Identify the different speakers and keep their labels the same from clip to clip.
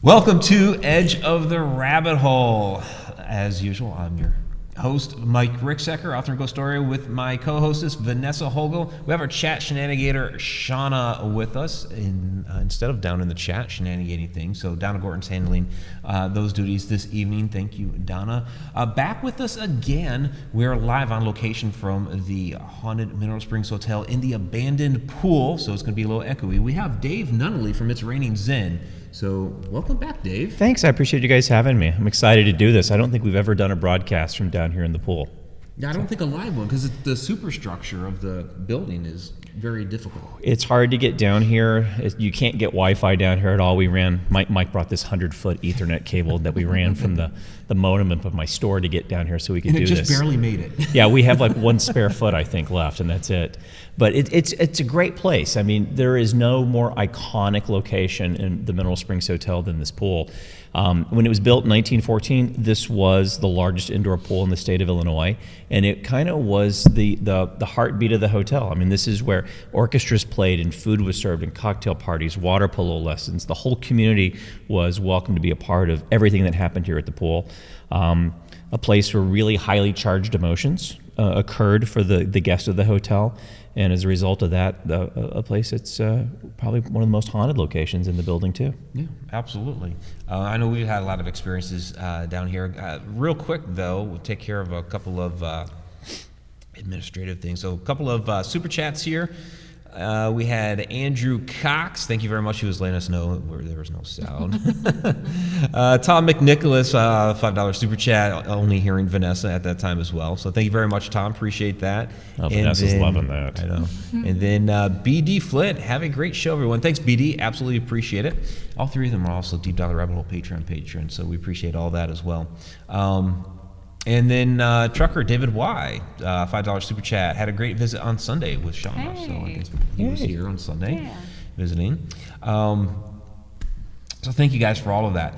Speaker 1: Welcome to Edge of the Rabbit Hole. As usual, I'm your host, Mike Ricksecker, author and ghost story, with my co-hostess, Vanessa Hogle. We have our chat Shananigator, Shana, with us instead of down in the chat, shenanigating things. So Donna Gorton's handling those duties this evening. Thank you, Donna. Back with us again. We're live on location from the Haunted Mineral Springs Hotel in the abandoned pool, so it's going to be a little echoey. We have Dave Nunnally from It's Raining Zen. So welcome back, Dave.
Speaker 2: Thanks. I appreciate you guys having me. I'm excited to do this. I don't think we've ever done a broadcast from down here in the pool.
Speaker 1: Yeah, I don't think a live one, because the superstructure of the building is very difficult.
Speaker 2: It's hard to get down here. You can't get Wi-Fi down here at all. Mike brought this 100-foot Ethernet cable that we ran from the modem of my store to get down here so we could do this.
Speaker 1: And it just barely made it.
Speaker 2: Yeah, we have like one spare foot, I think, left, and that's it. But it's a great place. I mean, there is no more iconic location in the Mineral Springs Hotel than this pool. When it was built in 1914, this was the largest indoor pool in the state of Illinois, and it kind of was the heartbeat of the hotel. I mean, this is where orchestras played and food was served and cocktail parties, water polo lessons. The whole community was welcome to be a part of everything that happened here at the pool. A place where really highly charged emotions occurred for the guests of the hotel. And as a result of that, a place that's probably one of the most haunted locations in the building, too.
Speaker 1: Yeah, absolutely. I know we've had a lot of experiences down here. Real quick, though, we'll take care of a couple of administrative things. So a couple of super chats here. We had Andrew Cox. Thank you very much. He was letting us know where there was no sound. Tom McNicholas, $5 super chat, only hearing Vanessa at that time as well. So thank you very much, Tom. Appreciate that.
Speaker 2: Oh, Vanessa's loving that.
Speaker 1: I know. And then BD Flint, have a great show, everyone. Thanks, BD. Absolutely appreciate it. All three of them are also Deep Down the Rabbit Hole Patreon patrons, so we appreciate all that as well. And then Trucker David Y, $5 super chat, had a great visit on Sunday with Shana.
Speaker 3: Hey.
Speaker 1: So I guess he was here on Sunday visiting. So thank you guys for all of that.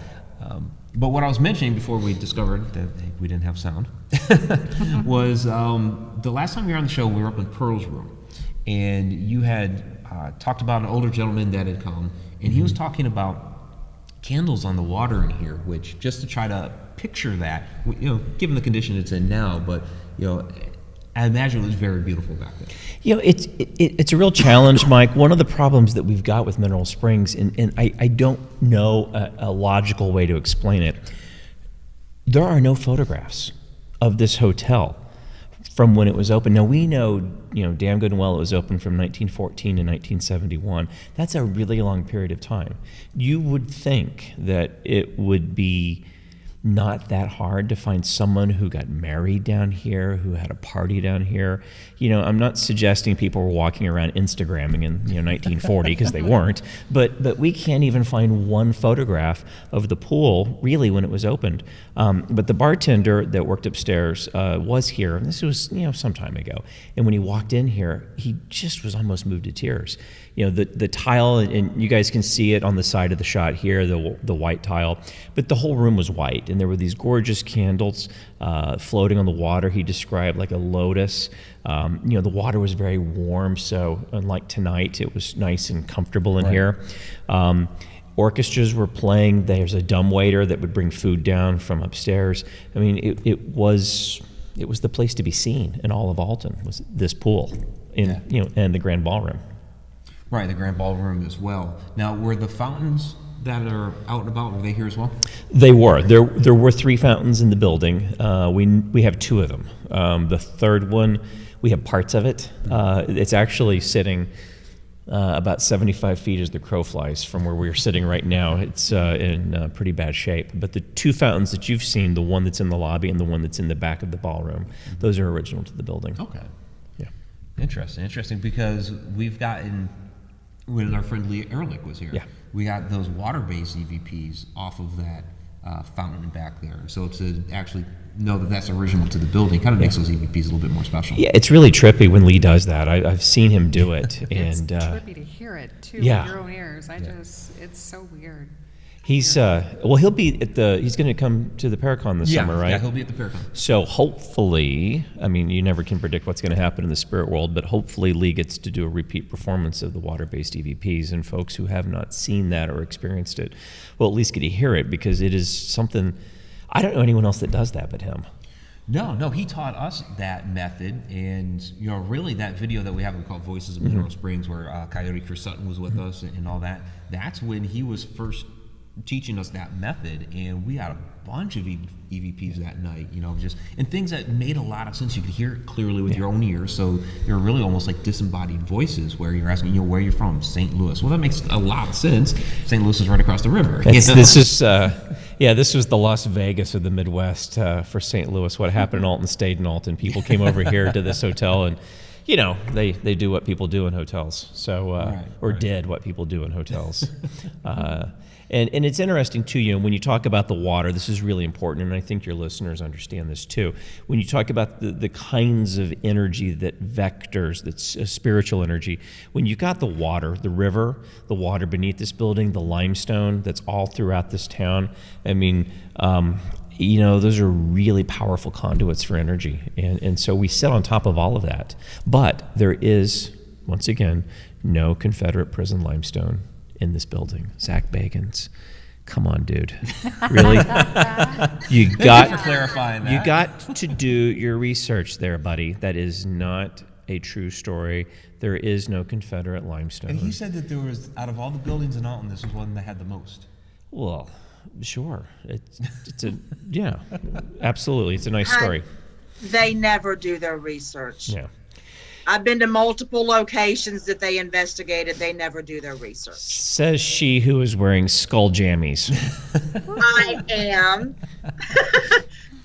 Speaker 1: But what I was mentioning before we discovered that we didn't have sound was the last time you were on the show, we were up in Pearl's room. And you had talked about an older gentleman that had come, and he was talking about candles on the water in here, which, just to try to picture that, given the condition it's in now, but I imagine it was very beautiful back then.
Speaker 2: It's a real challenge, Mike. One of the problems that we've got with Mineral Springs, and I don't know a logical way to explain it, there are no photographs of this hotel from when it was open. Now, we know damn good and well it was open from 1914 to 1971. That's a really long period of time. You would think that it would be not that hard to find someone who got married down here, who had a party down here. I'm not suggesting people were walking around Instagramming in 1940, because they weren't, but we can't even find one photograph of the pool really when it was opened. But the bartender that worked upstairs was here, and this was some time ago. And when he walked in here, he just was almost moved to tears. The tile, and you guys can see it on the side of the shot here, the white tile, but the whole room was white, and there were these gorgeous candles floating on the water. He described like a lotus. The water was very warm, so unlike tonight, it was nice and comfortable in here. Orchestras were playing. There's a dumbwaiter that would bring food down from upstairs. I mean, it was the place to be seen in all of Alton, was this pool and the Grand Ballroom.
Speaker 1: Right, the Grand Ballroom as well. Now, were the fountains that are out and about, were they here as well?
Speaker 2: They were. There were 3 fountains in the building. We have 2 of them. The third one, we have parts of it. It's actually sitting about 75 feet as the crow flies from where we're sitting right now. It's in pretty bad shape. But the 2 fountains that you've seen, the one that's in the lobby and the one that's in the back of the ballroom, those are original to the building.
Speaker 1: Okay.
Speaker 2: Yeah.
Speaker 1: Interesting, because we've gotten, when our friend Leah Ehrlich was here, we got those water-based EVPs off of that fountain back there. So to actually know that that's original to the building kind of makes those EVPs a little bit more special.
Speaker 2: Yeah, it's really trippy when Lee does that. I've seen him do it.
Speaker 3: It's
Speaker 2: and
Speaker 3: trippy to hear it, too, with your own ears. It's so weird.
Speaker 2: He's well, he'll be at the. He's going to come to the Paracon this summer, right?
Speaker 1: Yeah, he'll be at the Paracon.
Speaker 2: So hopefully, I mean, you never can predict what's going to happen in the spirit world, but hopefully Lee gets to do a repeat performance of the water-based EVPs, and folks who have not seen that or experienced it will at least get to hear it, because it is something. I don't know anyone else that does that but him.
Speaker 1: No, he taught us that method, and really that video that we have called Voices of Mineral Springs, where Coyote Chris Sutton was with us and all that. That's when he was first teaching us that method, and we had a bunch of EVPs that night, and things that made a lot of sense. You could hear it clearly with your own ears, so they're really almost like disembodied voices where you're asking, where you're from, St. Louis. Well, that makes a lot of sense. St. Louis is right across the river.
Speaker 2: This was the Las Vegas of the Midwest for St. Louis. What happened in Alton stayed in Alton. People came over here to this hotel, and they do what people do in hotels. So did what people do in hotels. And it's interesting too, when you talk about the water, this is really important, and I think your listeners understand this too. When you talk about the kinds of energy that vectors, that's spiritual energy, when you got the water, the river, the water beneath this building, the limestone that's all throughout this town, I mean, those are really powerful conduits for energy. And so we sit on top of all of that. But there is, once again, no Confederate prison limestone in this building. Zach Bagans, come on, dude. Really?
Speaker 1: Thank you for clarifying that.
Speaker 2: You got to do your research there, buddy. That is not a true story. There is no Confederate limestone.
Speaker 1: And he said that there was, out of all the buildings in Alton, this was one that had the most.
Speaker 2: Well, sure. Yeah, absolutely. It's a nice story.
Speaker 3: They never do their research.
Speaker 2: Yeah.
Speaker 3: I've been to multiple locations that they investigated. They never do their research.
Speaker 2: Says she who is wearing skull jammies.
Speaker 3: I am.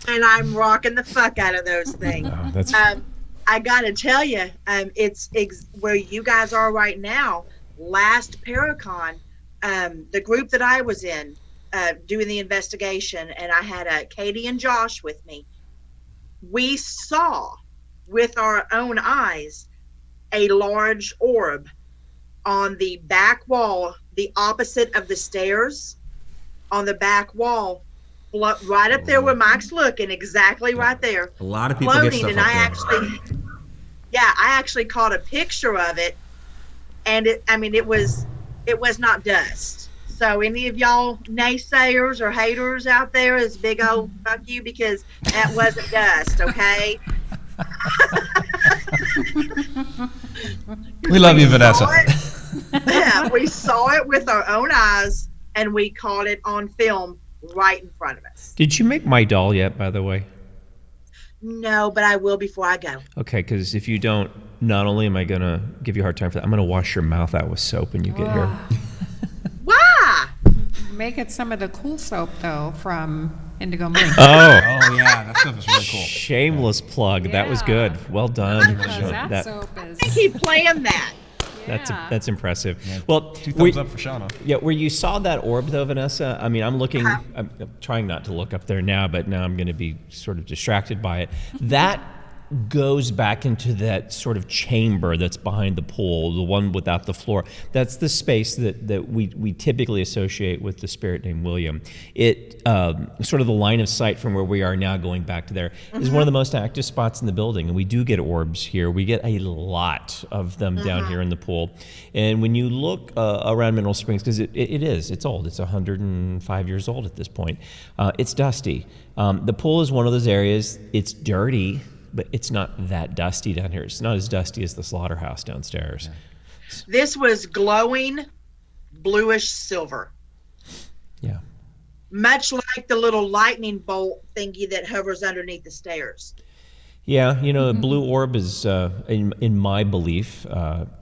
Speaker 3: And I'm rocking the fuck out of those things.
Speaker 2: Oh, that's...
Speaker 3: I got to tell you, it's where you guys are right now. Last Paracon, the group that I was in doing the investigation, and I had Katie and Josh with me, we saw with our own eyes a large orb on the back wall, the opposite of the stairs, on the back wall, right up there where Mike's looking, exactly right there.
Speaker 1: A lot of people
Speaker 3: floating,
Speaker 1: get stuff
Speaker 3: and I actually caught a picture of it, and it was not dust. So any of y'all naysayers or haters out there is big old fuck you, because that wasn't dust, okay?
Speaker 1: We love you, Vanessa.
Speaker 3: We saw it with our own eyes, and we caught it on film right in front of us.
Speaker 2: Did you make my doll yet, by the way?
Speaker 3: No, but I will before I go.
Speaker 2: Okay, because if you don't, not only am I going to give you a hard time for that, I'm going to wash your mouth out with soap when you get here.
Speaker 3: Why?
Speaker 4: Make it some of the cool soap, though, from Indigo Moon.
Speaker 2: Oh,
Speaker 1: yeah, that stuff is really cool.
Speaker 2: Shameless plug.
Speaker 4: Yeah.
Speaker 2: That was good. Well done.
Speaker 4: Because that soap is...
Speaker 3: I keep playing that.
Speaker 2: That's impressive.
Speaker 1: Yeah.
Speaker 2: Well,
Speaker 1: 2 thumbs up for Shana.
Speaker 2: Yeah, where you saw that orb though, Vanessa, I mean, I'm trying not to look up there now, but now I'm going to be sort of distracted by it. That goes back into that sort of chamber that's behind the pool, the one without the floor. That's the space that we typically associate with the spirit named William. It sort of the line of sight from where we are now going back to there is one of the most active spots in the building, and we do get orbs here. We get a lot of them down here in the pool. And when you look around Mineral Springs, because it's old, it's 105 years old at this point, it's dusty. The pool is one of those areas, it's dirty, but it's not that dusty down here. It's not as dusty as the slaughterhouse downstairs.
Speaker 1: Yeah.
Speaker 3: This was glowing bluish silver.
Speaker 2: Yeah.
Speaker 3: Much like the little lightning bolt thingy that hovers underneath the stairs.
Speaker 2: Yeah, a blue orb is, in my belief,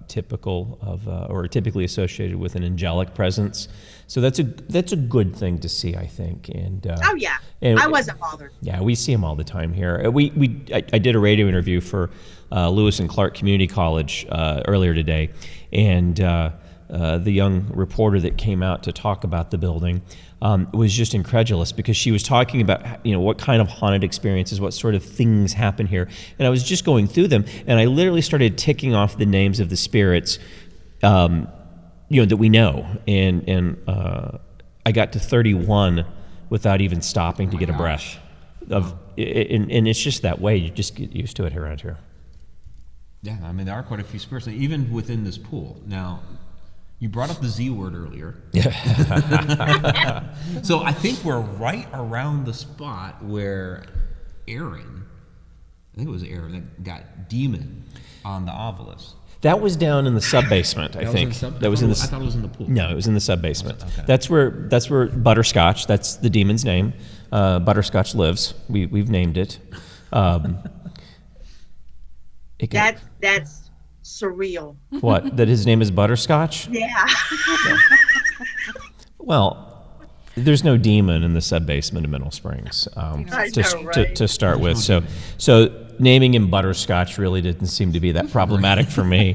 Speaker 2: typical of or typically associated with an angelic presence. So that's a good thing to see, I think. And
Speaker 3: oh yeah, and I wasn't bothered. Yeah,
Speaker 2: we see them all the time here. I did a radio interview for Lewis and Clark Community College earlier today, and the young reporter that came out to talk about the building was just incredulous, because she was talking about what kind of haunted experiences, what sort of things happen here, and I was just going through them, and I literally started ticking off the names of the spirits that we know, and I got to 31 without even stopping to get a breath. And it's just that way. You just get used to it around here.
Speaker 1: Yeah, I mean, there are quite a few spirits, even within this pool. Now, you brought up the Z word earlier. So I think we're right around the spot where Aaron, I think it was Aaron, that got demon on the obelisk.
Speaker 2: That was down in the sub-basement, I think. That was in the.
Speaker 1: I thought it was in the pool.
Speaker 2: No, it was in the sub-basement.
Speaker 1: Okay.
Speaker 2: That's where Butterscotch. That's the demon's name. Butterscotch lives. We've named it.
Speaker 3: That's surreal.
Speaker 2: What? That his name is Butterscotch?
Speaker 3: Yeah.
Speaker 2: Well, there's no demon in the sub-basement of Mineral Springs to start with. So naming him Butterscotch really didn't seem to be that problematic for me.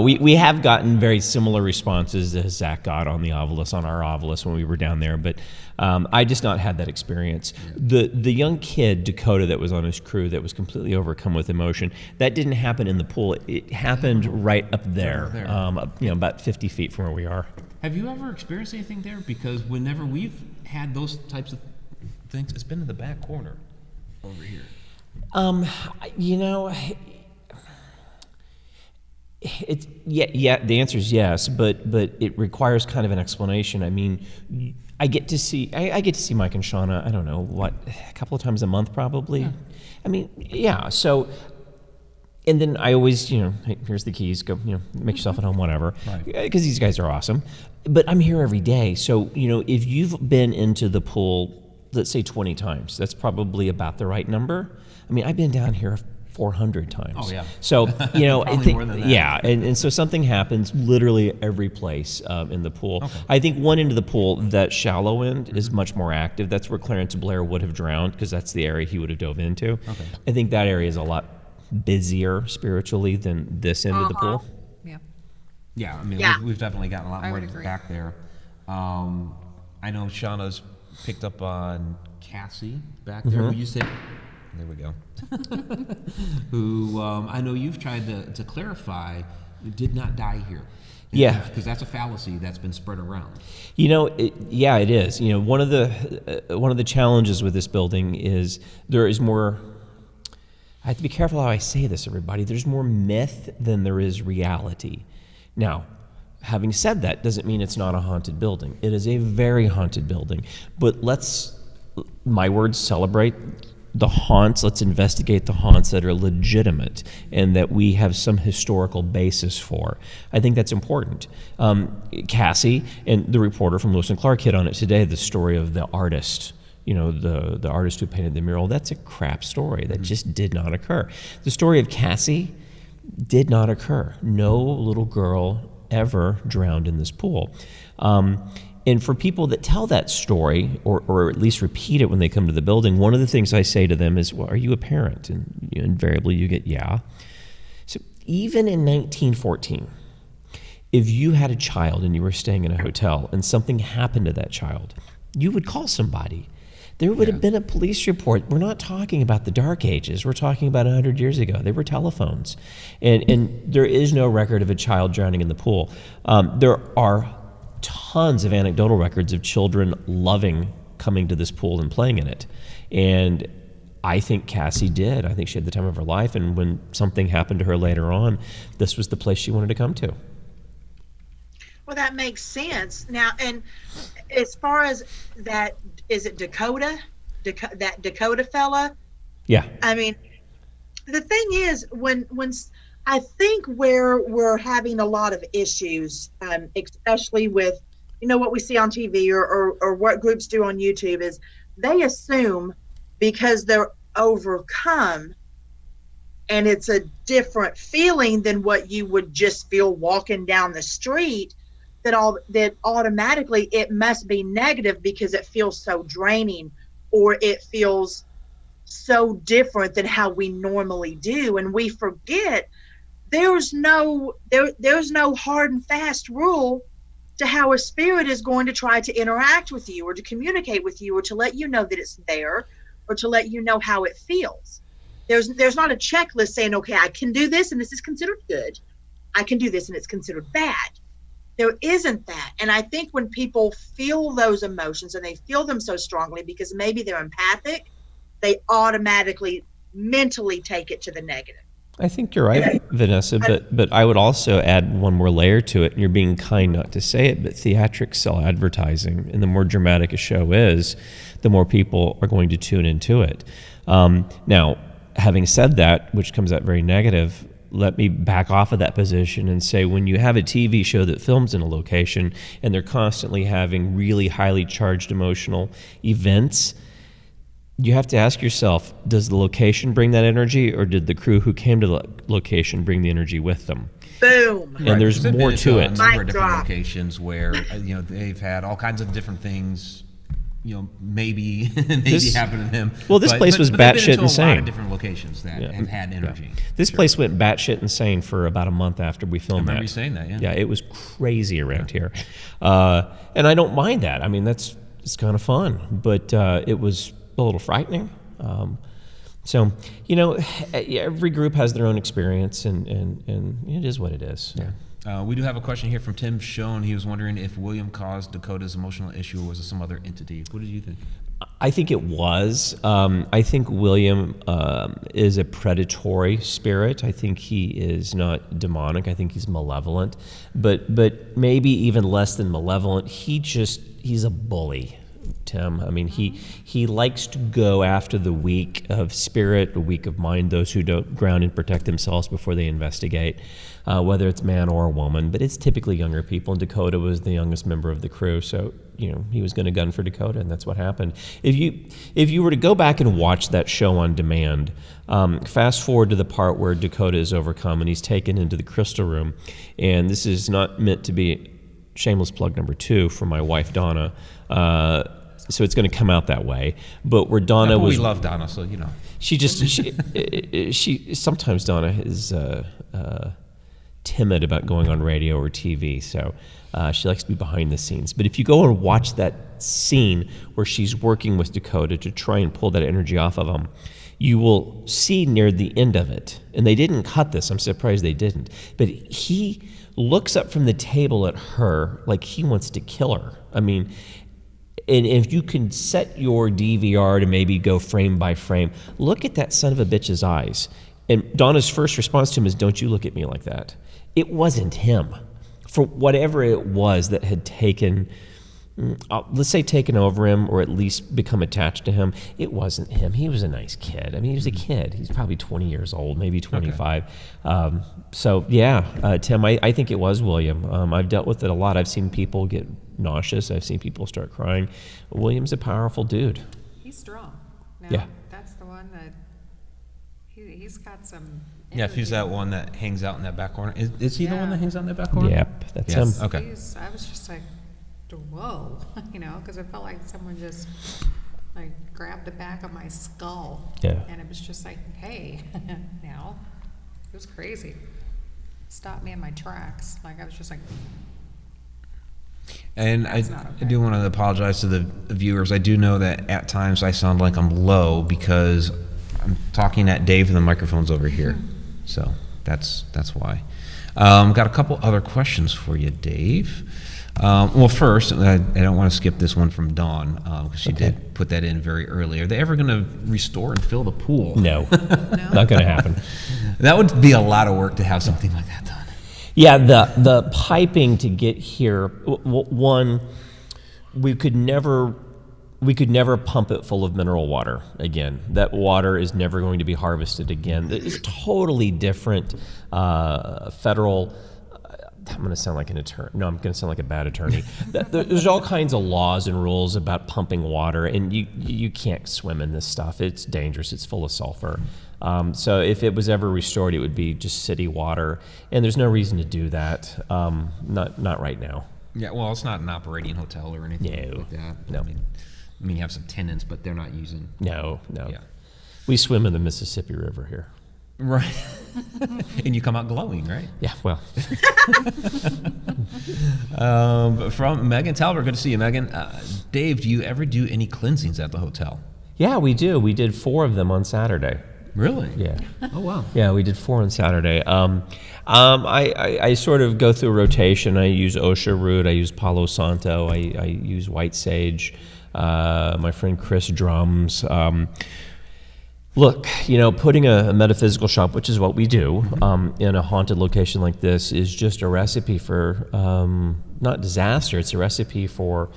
Speaker 2: We have gotten very similar responses as Zach got on our obelisk when we were down there, but I just not had that experience. The young kid, Dakota, that was on his crew that was completely overcome with emotion, that didn't happen in the pool. It happened right up there, about 50 feet from where we are.
Speaker 1: Have you ever experienced anything there? Because whenever we've had those types of things, it's been in the back corner over here.
Speaker 2: The answer is yes, but it requires kind of an explanation. I mean, I get to see Mike and Shana, I don't know, a couple of times a month probably. Yeah. I mean, yeah, so, and then I always, hey, here's the keys, go, make yourself at home, whatever, because these guys are awesome. But I'm here every day, so, if you've been into the pool, let's say 20 times, that's probably about the right number. I mean, I've been down here 400 times.
Speaker 1: Oh, yeah.
Speaker 2: So, I think,
Speaker 1: more than that.
Speaker 2: yeah, and so something happens literally every place in the pool. Okay. I think one end of the pool, that shallow end, is much more active. That's where Clarence Blair would have drowned, because that's the area he would have dove into. Okay. I think that area is a lot busier spiritually than this end of the pool.
Speaker 4: Yeah.
Speaker 1: Yeah, I mean, we've definitely gotten a lot more back there. I know Shauna's picked up on Cassie back there, who you said, there we go, who I know you've tried to clarify did not die here.
Speaker 2: Yeah,
Speaker 1: because that's a fallacy that's been spread around.
Speaker 2: It is. One of the challenges with this building is there is more. I have to be careful how I say this, everybody. There's more myth than there is reality. Now, having said that, doesn't mean it's not a haunted building. It is a very haunted building. But let's, my words, celebrate the haunts. Let's investigate the haunts that are legitimate and that we have some historical basis for. I think that's important. Cassie and the reporter from Lewis and Clark hit on it today, the story of the artist. The artist who painted the mural, that's a crap story. That just did not occur. The story of Cassie did not occur. No little girl ever drowned in this pool. And for people that tell that story, or at least repeat it when they come to the building, one of the things I say to them is, well, are you a parent? And invariably you get, yeah. So even in 1914, if you had a child and you were staying in a hotel and something happened to that child, you would call somebody. There would have been a police report. We're not talking about the Dark Ages. We're talking about 100 years ago. They were telephones. And there is no record of a child drowning in the pool. There are tons of anecdotal records of children loving coming to this pool and playing in it. And I think Cassie did. I think she had the time of her life. And when something happened to her later on, this was the place she wanted to come to.
Speaker 3: Well, that makes sense. Now, and as far as that, is it Dakota? That Dakota fella?
Speaker 2: Yeah.
Speaker 3: I mean, the thing is, when I think where we're having a lot of issues, especially with, what we see on TV or what groups do on YouTube, is they assume because they're overcome and it's a different feeling than what you would just feel walking down the street, that automatically it must be negative because it feels so draining or it feels so different than how we normally do. And we forget there's no hard and fast rule to how a spirit is going to try to interact with you or to communicate with you or to let you know that it's there or to let you know how it feels. There's not a checklist saying, okay, I can do this and this is considered good. I can do this and it's considered bad. there isn't that. And I think when people feel those emotions and they feel them so strongly because maybe they're empathic, they automatically mentally take it to the negative.
Speaker 2: I think you're right, Vanessa, but I would also add one more layer to it, and you're being kind not to say it, but theatrics sell advertising, and the more dramatic a show is, the more people are going to tune into it. Now, having said that, which comes out very negative, let me back off of that position and say when you have a TV show that films in a location and they're constantly having really highly charged emotional events, you have to ask yourself, does the location bring that energy, or did the crew who came to the location bring the energy with them?
Speaker 3: Boom.
Speaker 2: And there's more to it.
Speaker 1: A number of
Speaker 3: Mic
Speaker 1: different
Speaker 3: drop.
Speaker 1: locations where they've had all kinds of different things. Maybe happened to them.
Speaker 2: Well, this place was
Speaker 1: but they've been
Speaker 2: batshit
Speaker 1: into
Speaker 2: insane.
Speaker 1: A lot of different locations that have had energy.
Speaker 2: This place went batshit insane for about a month after we filmed that.
Speaker 1: I remember you saying that. Yeah.
Speaker 2: Yeah, it was crazy around here, and I don't mind that. I mean, it's kind of fun, but it was a little frightening. So, every group has their own experience, and it is what it is. Yeah.
Speaker 1: We do have a question here from Tim Schoen. He was wondering if William caused Dakota's emotional issue, or was it some other entity? What did you think?
Speaker 2: I think it was. I think William is a predatory spirit. I think he is not demonic. I think he's malevolent, but maybe even less than malevolent. He's a bully. Tim. I mean, he likes to go after the weak of spirit, the weak of mind, those who don't ground and protect themselves before they investigate, whether it's man or woman. But it's typically younger people, and Dakota was the youngest member of the crew, so he was going to gun for Dakota, and that's what happened. If you were to go back and watch that show on demand, fast forward to the part where Dakota is overcome and he's taken into the crystal room, and this is not meant to be shameless plug number 2 for my wife Donna. So it's going to come out that way, but where Donna was,
Speaker 1: we love Donna, so
Speaker 2: she sometimes Donna is timid about going on radio or TV, so she likes to be behind the scenes. But if you go and watch that scene where she's working with Dakota to try and pull that energy off of him, you will see near the end of it, and they didn't cut this, I'm surprised they didn't, but he looks up from the table at her like he wants to kill her. I mean, and if you can set your DVR to maybe go frame by frame, look at that son of a bitch's eyes. And Donna's first response to him is, "Don't you look at me like that." It wasn't him. For whatever it was that had taken, let's say taken over him, or at least become attached to him, it wasn't him. He was a nice kid. I mean, he was a kid. He's probably 20 years old, maybe 25. Okay. So yeah, Tim, I think it was William. I've dealt with it a lot. I've seen people get nauseous. I've seen people start crying. William's a powerful dude.
Speaker 4: He's strong. Now,
Speaker 2: yeah.
Speaker 4: That's the one that he's got some energy.
Speaker 1: Yeah, if he's that one that hangs out in that back corner. Is he the one that hangs out in that back corner?
Speaker 2: Yep, that's him.
Speaker 1: Okay.
Speaker 4: I was just like, whoa, because it felt like someone just grabbed the back of my skull.
Speaker 2: Yeah.
Speaker 4: And it was just like, hey, now, it was crazy. Stopped me in my tracks. I was just like.
Speaker 1: And I do want to apologize to the viewers. I do know that at times I sound like I'm low because I'm talking at Dave and the microphone's over here. So that's why. Got a couple other questions for you, Dave. Well, first, I don't want to skip this one from Dawn because she did put that in very early. Are they ever going to restore and fill the pool?
Speaker 2: No, not going to happen.
Speaker 1: That would be a lot of work to have something like that done.
Speaker 2: Yeah, the piping to get here, one, we could never pump it full of mineral water again. That water is never going to be harvested again. It's totally different federal. I'm going to sound like an attorney. No, I'm going to sound like a bad attorney. There's all kinds of laws and rules about pumping water, and you can't swim in this stuff. It's dangerous. It's full of sulfur. So if it was ever restored, it would be just city water, and there's no reason to do that. Not right now.
Speaker 1: Yeah, well, it's not an operating hotel or anything like that.
Speaker 2: No.
Speaker 1: I mean, you have some tenants, but they're not using.
Speaker 2: No.
Speaker 1: Yeah.
Speaker 2: We swim in the Mississippi River here.
Speaker 1: Right. And you come out glowing, right?
Speaker 2: Yeah, well.
Speaker 1: From Megan Talbert, good to see you, Megan. Dave, do you ever do any cleansings at the hotel?
Speaker 2: Yeah, we do. We did 4 of them on Saturday.
Speaker 1: Really?
Speaker 2: Yeah.
Speaker 1: Oh, wow.
Speaker 2: Yeah, we did 4 on Saturday. I sort of go through a rotation. I use Osha root. I use Palo Santo. I use white sage. My friend Chris drums. Look, putting a metaphysical shop, which is what we do, in a haunted location like this is just a recipe for, not disaster, it's a recipe for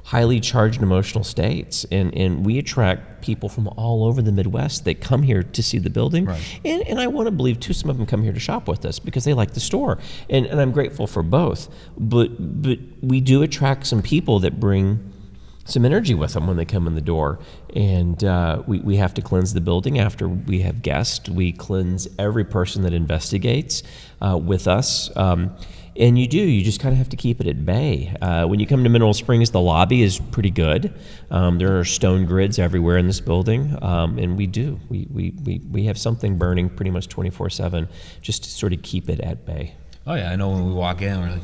Speaker 2: highly charged emotional states. And we attract people from all over the Midwest that come here to see the building.
Speaker 1: Right.
Speaker 2: And I want to believe, too, some of them come here to shop with us because they like the store. And I'm grateful for both. But we do attract some people that bring some energy with them when they come in the door. And we have to cleanse the building after we have guests. We cleanse every person that investigates with us. And you just kind of have to keep it at bay. When you come to Mineral Springs, the lobby is pretty good. There are stone grids everywhere in this building. And we have something burning pretty much 24/7 just to sort of keep it at bay.
Speaker 1: Oh, yeah. I know when we walk in, we're like,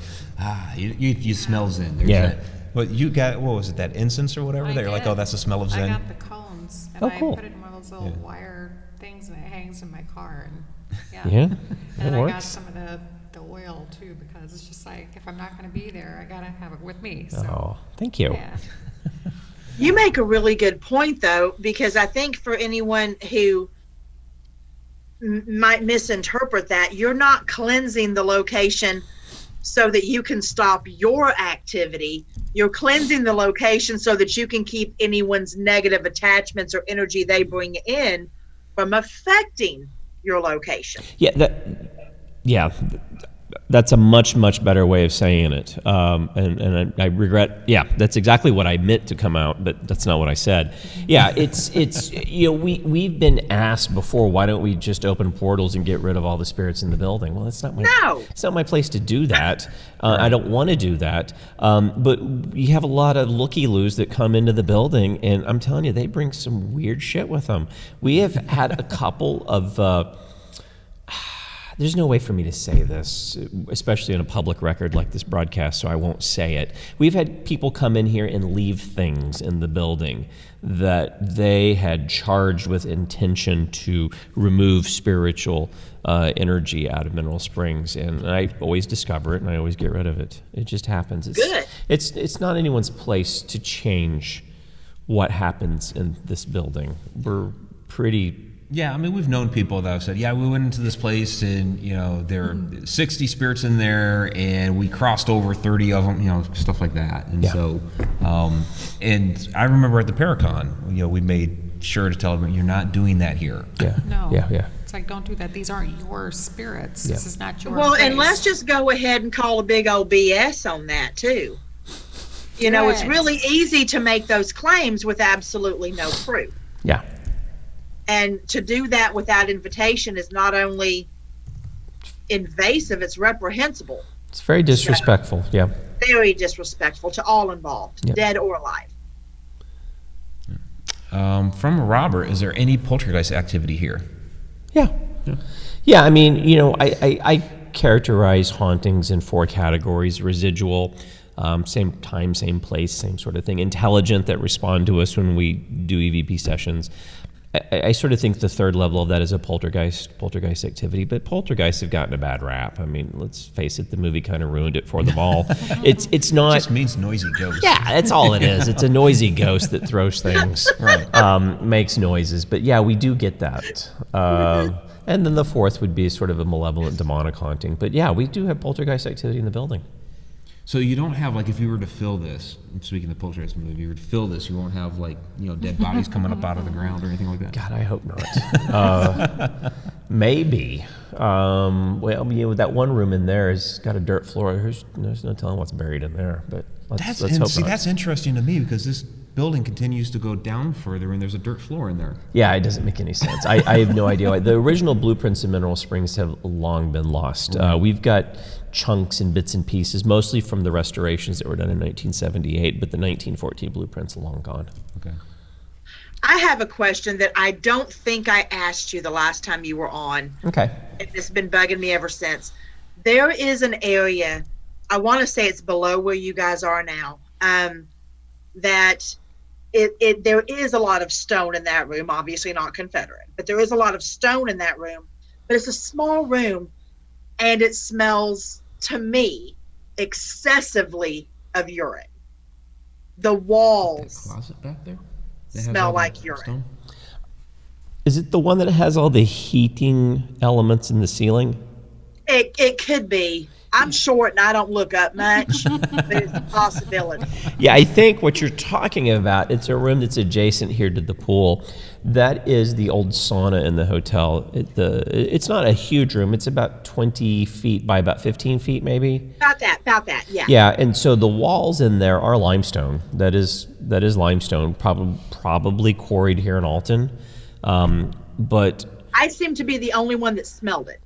Speaker 1: you smell Zen. There's
Speaker 2: Yeah.
Speaker 1: that. Well, you got, what was it, that incense or whatever? That you're like,
Speaker 4: did.
Speaker 1: oh, that's the smell of Zen.
Speaker 4: I got the cones, and
Speaker 2: Oh,
Speaker 4: I
Speaker 2: cool.
Speaker 4: put it in one of those little wire things, and it hangs in my car. And
Speaker 2: Yeah,
Speaker 4: and
Speaker 2: that
Speaker 4: I got
Speaker 2: works.
Speaker 4: some of the oil too, because it's just like if I'm not going to be there, I gotta have it with me. So
Speaker 2: Oh, thank you.
Speaker 4: yeah,
Speaker 3: You make a really good point, though, because I think for anyone who might misinterpret that, you're not cleansing the location so that you can stop your activity. You're cleansing the location so that you can keep anyone's negative attachments or energy they bring in from affecting your location.
Speaker 2: Yeah, that's a much, much better way of saying it. And I regret, that's exactly what I meant to come out, but that's not what I said. Yeah, it's we've been asked before, why don't we just open portals and get rid of all the spirits in the building? Well, it's not my place to do that. I don't want to do that. But you have a lot of looky-loos that come into the building, and I'm telling you, they bring some weird shit with them. We have had a couple of... there's no way for me to say this, especially on a public record like this broadcast, so I won't say it. We've had people come in here and leave things in the building that they had charged with intention to remove spiritual energy out of Mineral Springs, and I always discover it and I always get rid of it. It just happens.
Speaker 3: Good.
Speaker 2: It's not anyone's place to change what happens in this building. We're pretty...
Speaker 1: Yeah, I mean, we've known people that have said, yeah, we went into this place and, there are 60 spirits in there and we crossed over 30 of them, stuff like that. And so, and I remember at the Paracon, we made sure to tell them, you're not doing that here.
Speaker 2: Yeah.
Speaker 4: no,
Speaker 2: Yeah.
Speaker 4: It's like, don't do that. These aren't your spirits. This is not your.
Speaker 3: Well,
Speaker 4: place.
Speaker 3: and let's just go ahead and call a big old BS on that, too. It's
Speaker 4: Right.
Speaker 3: really easy to make those claims with absolutely no proof.
Speaker 2: Yeah.
Speaker 3: And to do that without invitation is not only invasive, it's reprehensible.
Speaker 2: It's very disrespectful, yeah.
Speaker 3: Very disrespectful to all involved,
Speaker 2: Yep.
Speaker 3: dead or alive.
Speaker 1: From Robert, is there any poltergeist activity here?
Speaker 2: Yeah, I mean, I characterize hauntings in 4 categories: residual, same time, same place, same sort of thing; intelligent, that respond to us when we do EVP sessions. I sort of think the third level of that is a poltergeist activity, but poltergeists have gotten a bad rap. I mean, let's face it, the movie kind of ruined it for them all. It's not...
Speaker 1: It just means noisy ghost.
Speaker 2: Yeah, that's all it is. It's a noisy ghost that throws things, makes noises. But yeah, we do get that. And then the fourth would be sort of a malevolent demonic haunting. But yeah, we do have poltergeist activity in the building.
Speaker 1: So you don't have, like, if you were to fill this, speaking of the Poltergeist movie, if you were to fill this, you won't have, like, dead bodies coming up out of the ground or anything like that?
Speaker 2: God, I hope not. Maybe. Well, that one room in there has got a dirt floor. There's no telling what's buried in there, but let's hope not.
Speaker 1: That's interesting to me because this building continues to go down further and there's a dirt floor in there.
Speaker 2: Yeah, it doesn't make any sense. I have no idea why. The original blueprints in Mineral Springs have long been lost. We've got chunks and bits and pieces, mostly from the restorations that were done in 1978, but the 1914 blueprints are long gone.
Speaker 1: Okay.
Speaker 3: I have a question that I don't think I asked you the last time you were on.
Speaker 2: Okay.
Speaker 3: And it's been bugging me ever since. There is an area, I want to say it's below where you guys are now, that there is a lot of stone in that room, obviously not Confederate, but there is a lot of stone in that room. But it's a small room, and it smells, to me, excessively of urine. The
Speaker 1: That
Speaker 3: walls
Speaker 1: closet back there? That has
Speaker 3: smell
Speaker 1: all the
Speaker 3: like urine.
Speaker 1: stone?
Speaker 2: Is it the one that has all the heating elements in the ceiling?
Speaker 3: It could be. I'm short and I don't look up much, but it's a possibility.
Speaker 2: Yeah, I think what you're talking about, it's a room that's adjacent here to the pool. That is the old sauna in the hotel. It's not a huge room. It's about 20 feet by about 15 feet, maybe.
Speaker 3: About that, yeah.
Speaker 2: Yeah, and so the walls in there are limestone. That is limestone, probably quarried here in Alton. But
Speaker 3: I seem to be the only one that smelled it.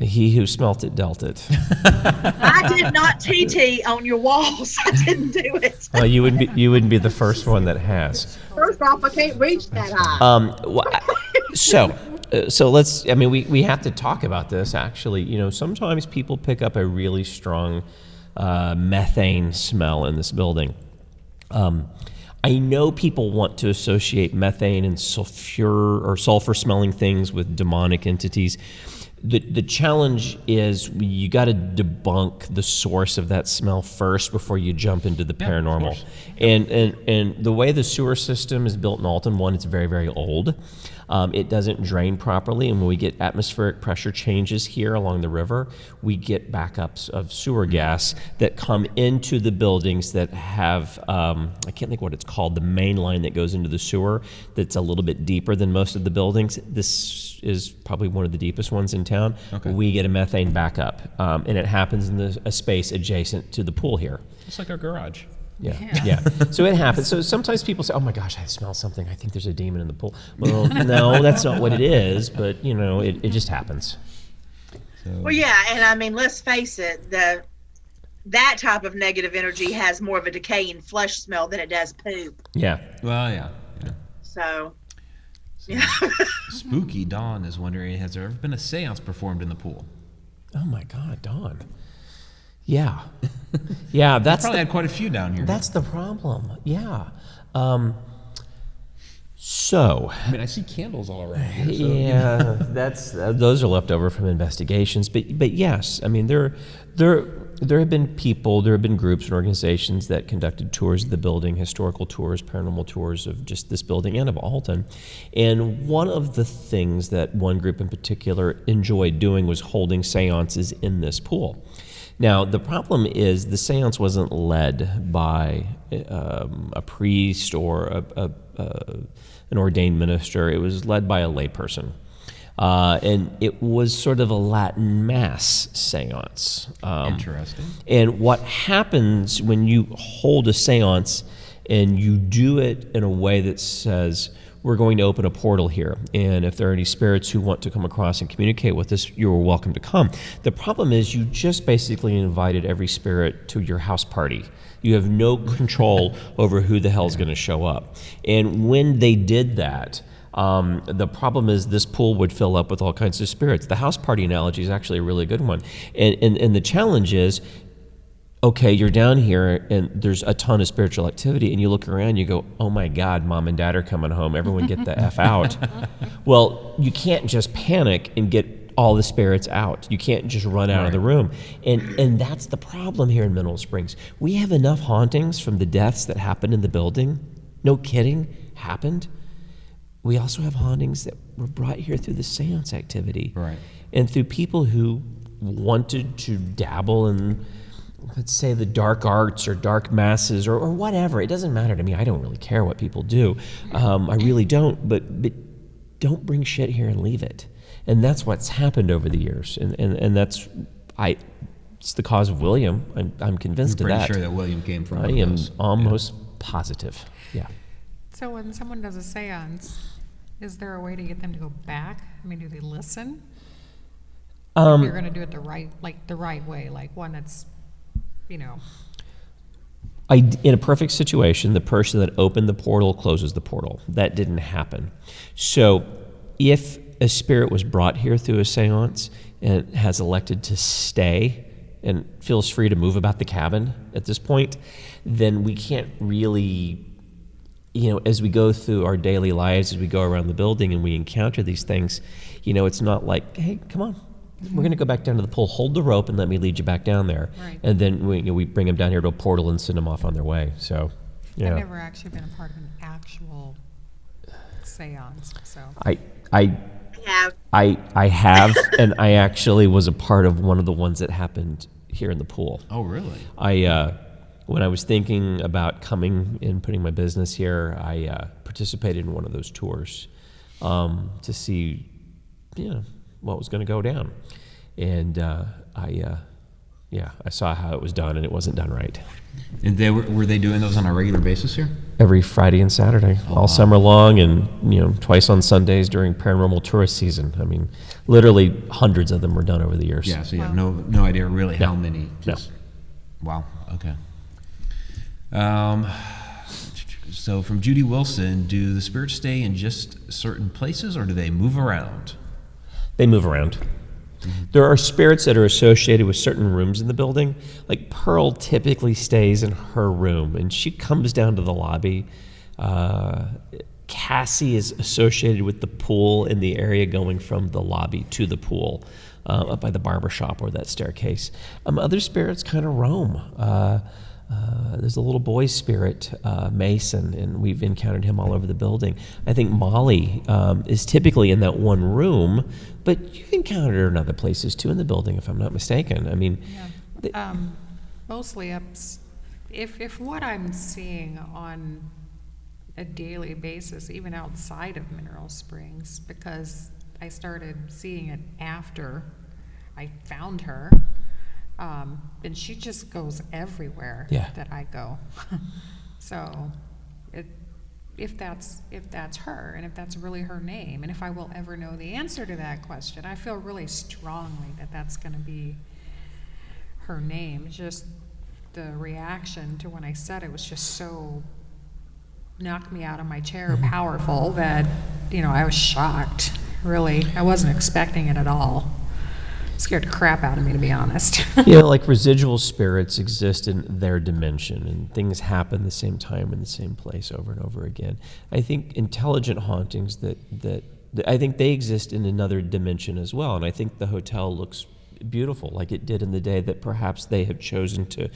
Speaker 2: he who smelt it dealt it.
Speaker 3: I did not TT on your walls. I didn't do it.
Speaker 2: Well, you wouldn't be the first one that has.
Speaker 3: First off, I can't reach that high.
Speaker 2: So let's. I mean, we have to talk about this. Actually, sometimes people pick up a really strong methane smell in this building. I know people want to associate methane and sulfur smelling things with demonic entities. The challenge is you got to debunk the source of that smell first before you jump into the paranormal. And the way the sewer system is built in Alton, one, it's very, very old. It doesn't drain properly, and when we get atmospheric pressure changes here along the river, we get backups of sewer gas that come into the buildings that have, I can't think what it's called, the main line that goes into the sewer that's a little bit deeper than most of the buildings. This is probably one of the deepest ones in town.
Speaker 1: Okay.
Speaker 2: We get a methane backup, and it happens in a space adjacent to the pool here.
Speaker 1: Just like our garage.
Speaker 2: Yeah. So it happens. So sometimes people say, "Oh my gosh, I smell something. I think there's a demon in the pool." Well, no, that's not what it is. But it just happens.
Speaker 3: Well, yeah, and I mean, let's face it, that type of negative energy has more of a decaying flesh smell than it does poop.
Speaker 2: Yeah.
Speaker 1: Well, yeah.
Speaker 3: So
Speaker 1: Spooky Dawn is wondering, has there ever been a seance performed in the pool?
Speaker 2: Oh my God, Dawn. Yeah. Yeah, that's
Speaker 1: Probably had quite a few down here.
Speaker 2: That's the problem. Yeah. So.
Speaker 1: I mean, I see candles all around here. So,
Speaker 2: Yeah, those are left over from investigations. But yes, I mean there have been people, there have been groups and organizations that conducted tours of the building, historical tours, paranormal tours of just this building and of Alton. And one of the things that one group in particular enjoyed doing was holding seances in this pool. Now, the problem is the seance wasn't led by a priest or an ordained minister. It was led by a layperson. And it was sort of a Latin Mass seance.
Speaker 1: Interesting.
Speaker 2: And what happens when you hold a seance and you do it in a way that says, we're going to open a portal here, and if there are any spirits who want to come across and communicate with us, you're welcome to come. The problem is you just basically invited every spirit to your house party. You have no control over who the hell's going to show up. And when they did that, the problem is this pool would fill up with all kinds of spirits. The house party analogy is actually a really good one. And the challenge is, okay, you're down here and there's a ton of spiritual activity, and you look around, you go, oh my God, mom and dad are coming home. Everyone get the F out. Well, you can't just panic and get all the spirits out. You can't just run out of the room. And that's the problem here in Mineral Springs. We have enough hauntings from the deaths that happened in the building. No kidding, happened. We also have hauntings that were brought here through the seance activity.
Speaker 1: Right.
Speaker 2: And through people who wanted to dabble in, let's say, the dark arts or dark masses or whatever. It doesn't matter to me. I don't really care what people do. I really don't. But don't bring shit here and leave it. And that's what's happened over the years. And that's it's the cause of William. I'm convinced of that.
Speaker 1: I'm pretty sure that William came from
Speaker 2: I am almost positive. Yeah.
Speaker 4: So when someone does a seance, is there a way to get them to go back? I mean, do they listen? If you're going to do it the right way, like one that's, in
Speaker 2: a perfect situation, the person that opened the portal closes the portal. That didn't happen. So if a spirit was brought here through a seance and has elected to stay and feels free to move about the cabin at this point, then we can't really as we go through our daily lives, as we go around the building and we encounter these things, it's not like, hey, come on, we're going to go back down to the pool, hold the rope, and let me lead you back down there.
Speaker 4: Right.
Speaker 2: And then we bring them down here to a portal and send them off on their way. So, yeah.
Speaker 4: I've never actually been a part of an actual seance, so.
Speaker 2: I
Speaker 3: have.
Speaker 2: have, and I actually was a part of one of the ones that happened here in the pool.
Speaker 1: Oh, really?
Speaker 2: When I was thinking about coming and putting my business here, I participated in one of those tours to see, what was going to go down, and I saw how it was done, and it wasn't done right.
Speaker 1: And were they doing those on a regular basis here?
Speaker 2: Every Friday and Saturday, all summer long, and twice on Sundays during paranormal tourist season. I mean, literally hundreds of them were done over the years.
Speaker 1: Yeah, so you have no idea really how many. Wow. Okay. So from Judy Wilson, do the spirits stay in just certain places, or do they move around?
Speaker 2: They move around. There are spirits that are associated with certain rooms in the building. Like Pearl typically stays in her room, and she comes down to the lobby. Cassie is associated with the pool in the area going from the lobby to the pool, up by the barber shop or that staircase. Other spirits kind of roam. There's a little boy spirit, Mason, and we've encountered him all over the building. I think Molly is typically in that one room, but you've encountered her in other places too in the building, if I'm not mistaken. I mean,
Speaker 4: Mostly if what I'm seeing on a daily basis, even outside of Mineral Springs, because I started seeing it after I found her. And she just goes everywhere that I go. So if that's her, and if that's really her name, and if I will ever know the answer to that question, I feel really strongly that that's going to be her name. Just the reaction to when I said it was just so knocked me out of my chair, powerful, that I was shocked. Really, I wasn't expecting it at all. Scared the crap out of me, to be honest.
Speaker 2: Like residual spirits exist in their dimension, and things happen the same time in the same place over and over again. I think intelligent hauntings that I think they exist in another dimension as well, and I think the hotel looks beautiful, like it did in the day that perhaps they have chosen to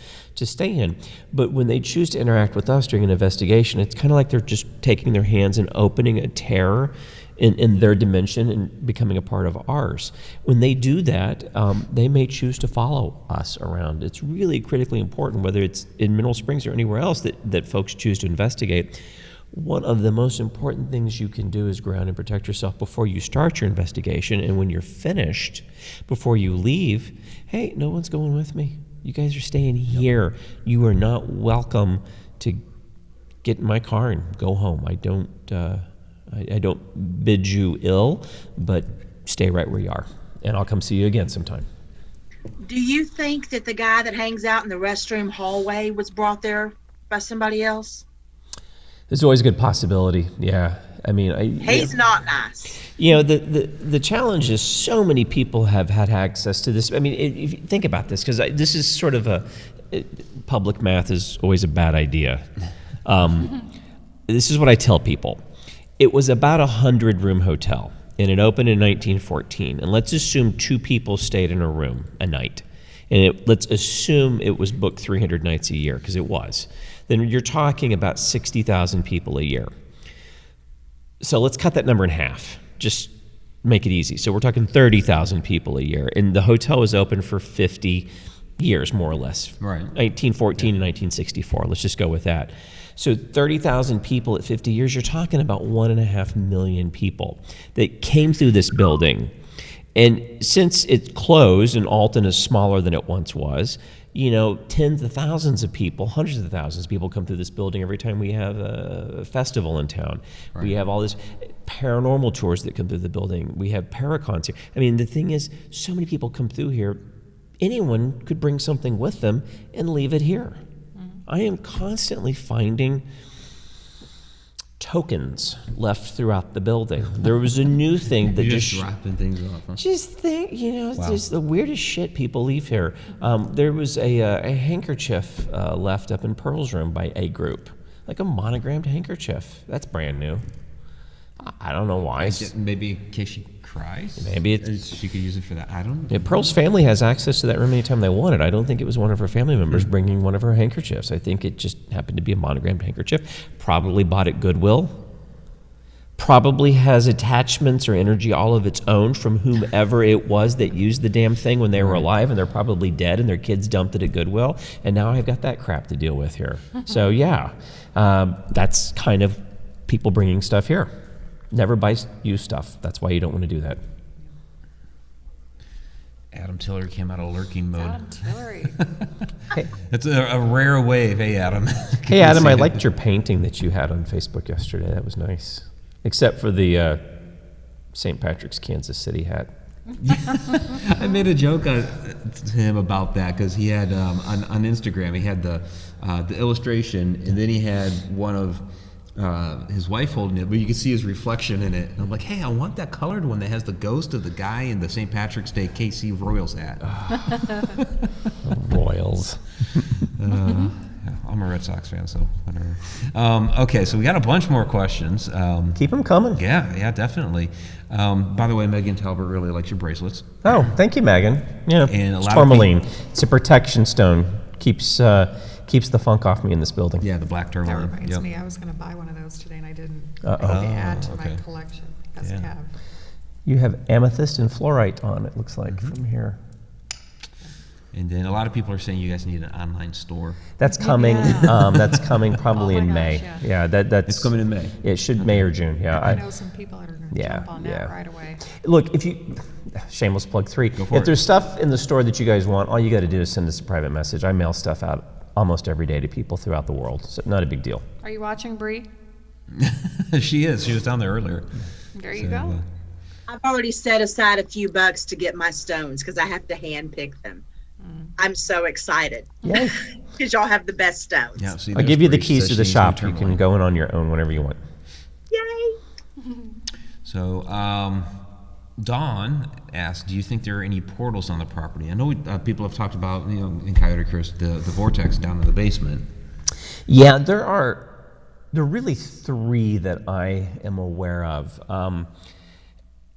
Speaker 2: stay in. But when they choose to interact with us during an investigation, it's kind of like they're just taking their hands and opening a tear in their dimension and becoming a part of ours. When they do that, they may choose to follow us around. It's really critically important, whether it's in Mineral Springs or anywhere else that folks choose to investigate. One of the most important things you can do is ground and protect yourself before you start your investigation, and when you're finished, before you leave, hey, no one's going with me. You guys are staying here. You are not welcome to get in my car and go home. I don't bid you ill, but stay right where you are, and I'll come see you again sometime.
Speaker 3: Do you think that the guy that hangs out in the restroom hallway was brought there by somebody else?
Speaker 2: There's always a good possibility, yeah. I mean,
Speaker 3: he's not nice.
Speaker 2: The challenge is so many people have had access to this. I mean, if you think about this, because this is sort of public math is always a bad idea. This is what I tell people. It was about a 100-room hotel, and it opened in 1914. And let's assume 2 people stayed in a room a night. And let's assume it was booked 300 nights a year, because it was. Then you're talking about 60,000 people a year. So let's cut that number in half. Just make it easy. So we're talking 30,000 people a year. And the hotel was open for 50 years, more or less.
Speaker 1: Right.
Speaker 2: 1914 and 1964. Let's just go with that. So 30,000 people at 50 years, you're talking about 1.5 million people that came through this building. And since it closed and Alton is smaller than it once was, tens of thousands of people, hundreds of thousands of people come through this building every time we have a festival in town. Right. We have all these paranormal tours that come through the building. We have paracons here. I mean, the thing is, so many people come through here, anyone could bring something with them and leave it here. I am constantly finding tokens left throughout the building. There was a new thing that just
Speaker 1: dropping things off. Huh?
Speaker 2: Just think, it's
Speaker 1: Wow.
Speaker 2: just the weirdest shit people leave here. There was a handkerchief left up in Pearl's room by a group. like a monogrammed handkerchief. That's brand new. I don't know why.
Speaker 1: Maybe in case she cries.
Speaker 2: Maybe
Speaker 1: she could use it for that. I don't know.
Speaker 2: Yeah, Pearl's family has access to that room anytime they want it. I don't think it was one of her family members bringing one of her handkerchiefs. I think it just happened to be a monogrammed handkerchief. Probably bought at Goodwill. Probably has attachments or energy all of its own from whomever it was that used the damn thing when they were alive, and they're probably dead, and their kids dumped it at Goodwill, and now I've got that crap to deal with here. So yeah, that's kind of people bringing stuff here. Never buy used stuff. That's why you don't want to do that.
Speaker 1: Adam Tillery came out of lurking mode.
Speaker 4: Adam Tillery.
Speaker 2: Hey,
Speaker 1: It's a rare wave. Hey, Adam.
Speaker 2: hey Adam, I liked your painting that you had on Facebook yesterday. That was nice. Except for the St. Patrick's Kansas City hat.
Speaker 1: I made a joke to him about that because he had on Instagram, he had the illustration, and then he had one of his wife holding it, but you can see his reflection in it. And I'm like, hey, I want that colored one that has the ghost of the guy in the St. Patrick's Day KC Royals hat.
Speaker 2: Royals.
Speaker 1: Yeah, I'm a Red Sox fan, so whatever. Okay, so we got a bunch more questions.
Speaker 2: Keep them coming.
Speaker 1: Yeah, definitely. By the way, Megan Talbot really likes your bracelets.
Speaker 2: Oh, thank you, Megan. Yeah,
Speaker 1: And a
Speaker 2: it's
Speaker 1: lot of
Speaker 2: tourmaline. It's a protection stone. Keeps the funk off me in this building.
Speaker 1: Yeah, the black
Speaker 4: That
Speaker 1: tourmaline.
Speaker 4: reminds
Speaker 1: Yep.
Speaker 4: me, I was going to buy one of those today, and I didn't.
Speaker 2: Uh-oh.
Speaker 4: I need to add to
Speaker 1: okay.
Speaker 4: my collection. As
Speaker 1: Yeah.
Speaker 4: a tab.
Speaker 2: You have amethyst and fluorite on, it looks like, from here.
Speaker 1: And then a lot of people are saying you guys need an online store.
Speaker 2: That's coming.
Speaker 4: Yeah.
Speaker 2: That's coming probably
Speaker 4: Oh my
Speaker 2: in
Speaker 4: gosh,
Speaker 2: May.
Speaker 4: yeah.
Speaker 2: That's
Speaker 1: It's coming in May.
Speaker 2: It should May or June. Yeah.
Speaker 4: I know some people that are going to
Speaker 2: Yeah,
Speaker 4: jump on
Speaker 2: yeah.
Speaker 4: that right away.
Speaker 2: Look, if you, shameless plug 3.
Speaker 1: for
Speaker 2: If
Speaker 1: it.
Speaker 2: there's stuff in the store that you guys want, all you got to do is send us a private message. I mail stuff out almost every day to people throughout the world, so not a big deal.
Speaker 4: Are you watching, Bree?
Speaker 1: She is. She was down there earlier.
Speaker 4: There you go.
Speaker 3: I've already set aside a few bucks to get my stones because I have to hand pick them. I'm so excited
Speaker 2: Yay.
Speaker 3: because y'all have the best stones.
Speaker 1: Yeah, see,
Speaker 2: I'll
Speaker 1: there's
Speaker 2: give you the
Speaker 1: Bree
Speaker 2: keys
Speaker 1: says
Speaker 2: to the
Speaker 1: she's
Speaker 2: shop. You
Speaker 1: tourmaline.
Speaker 2: can go in on your own whenever you want.
Speaker 3: Yay!
Speaker 1: So, Dawn asked, do you think there are any portals on the property? I know people have talked about, in Coyote Crest, the vortex down in the basement.
Speaker 2: Yeah, there are really 3 that I am aware of.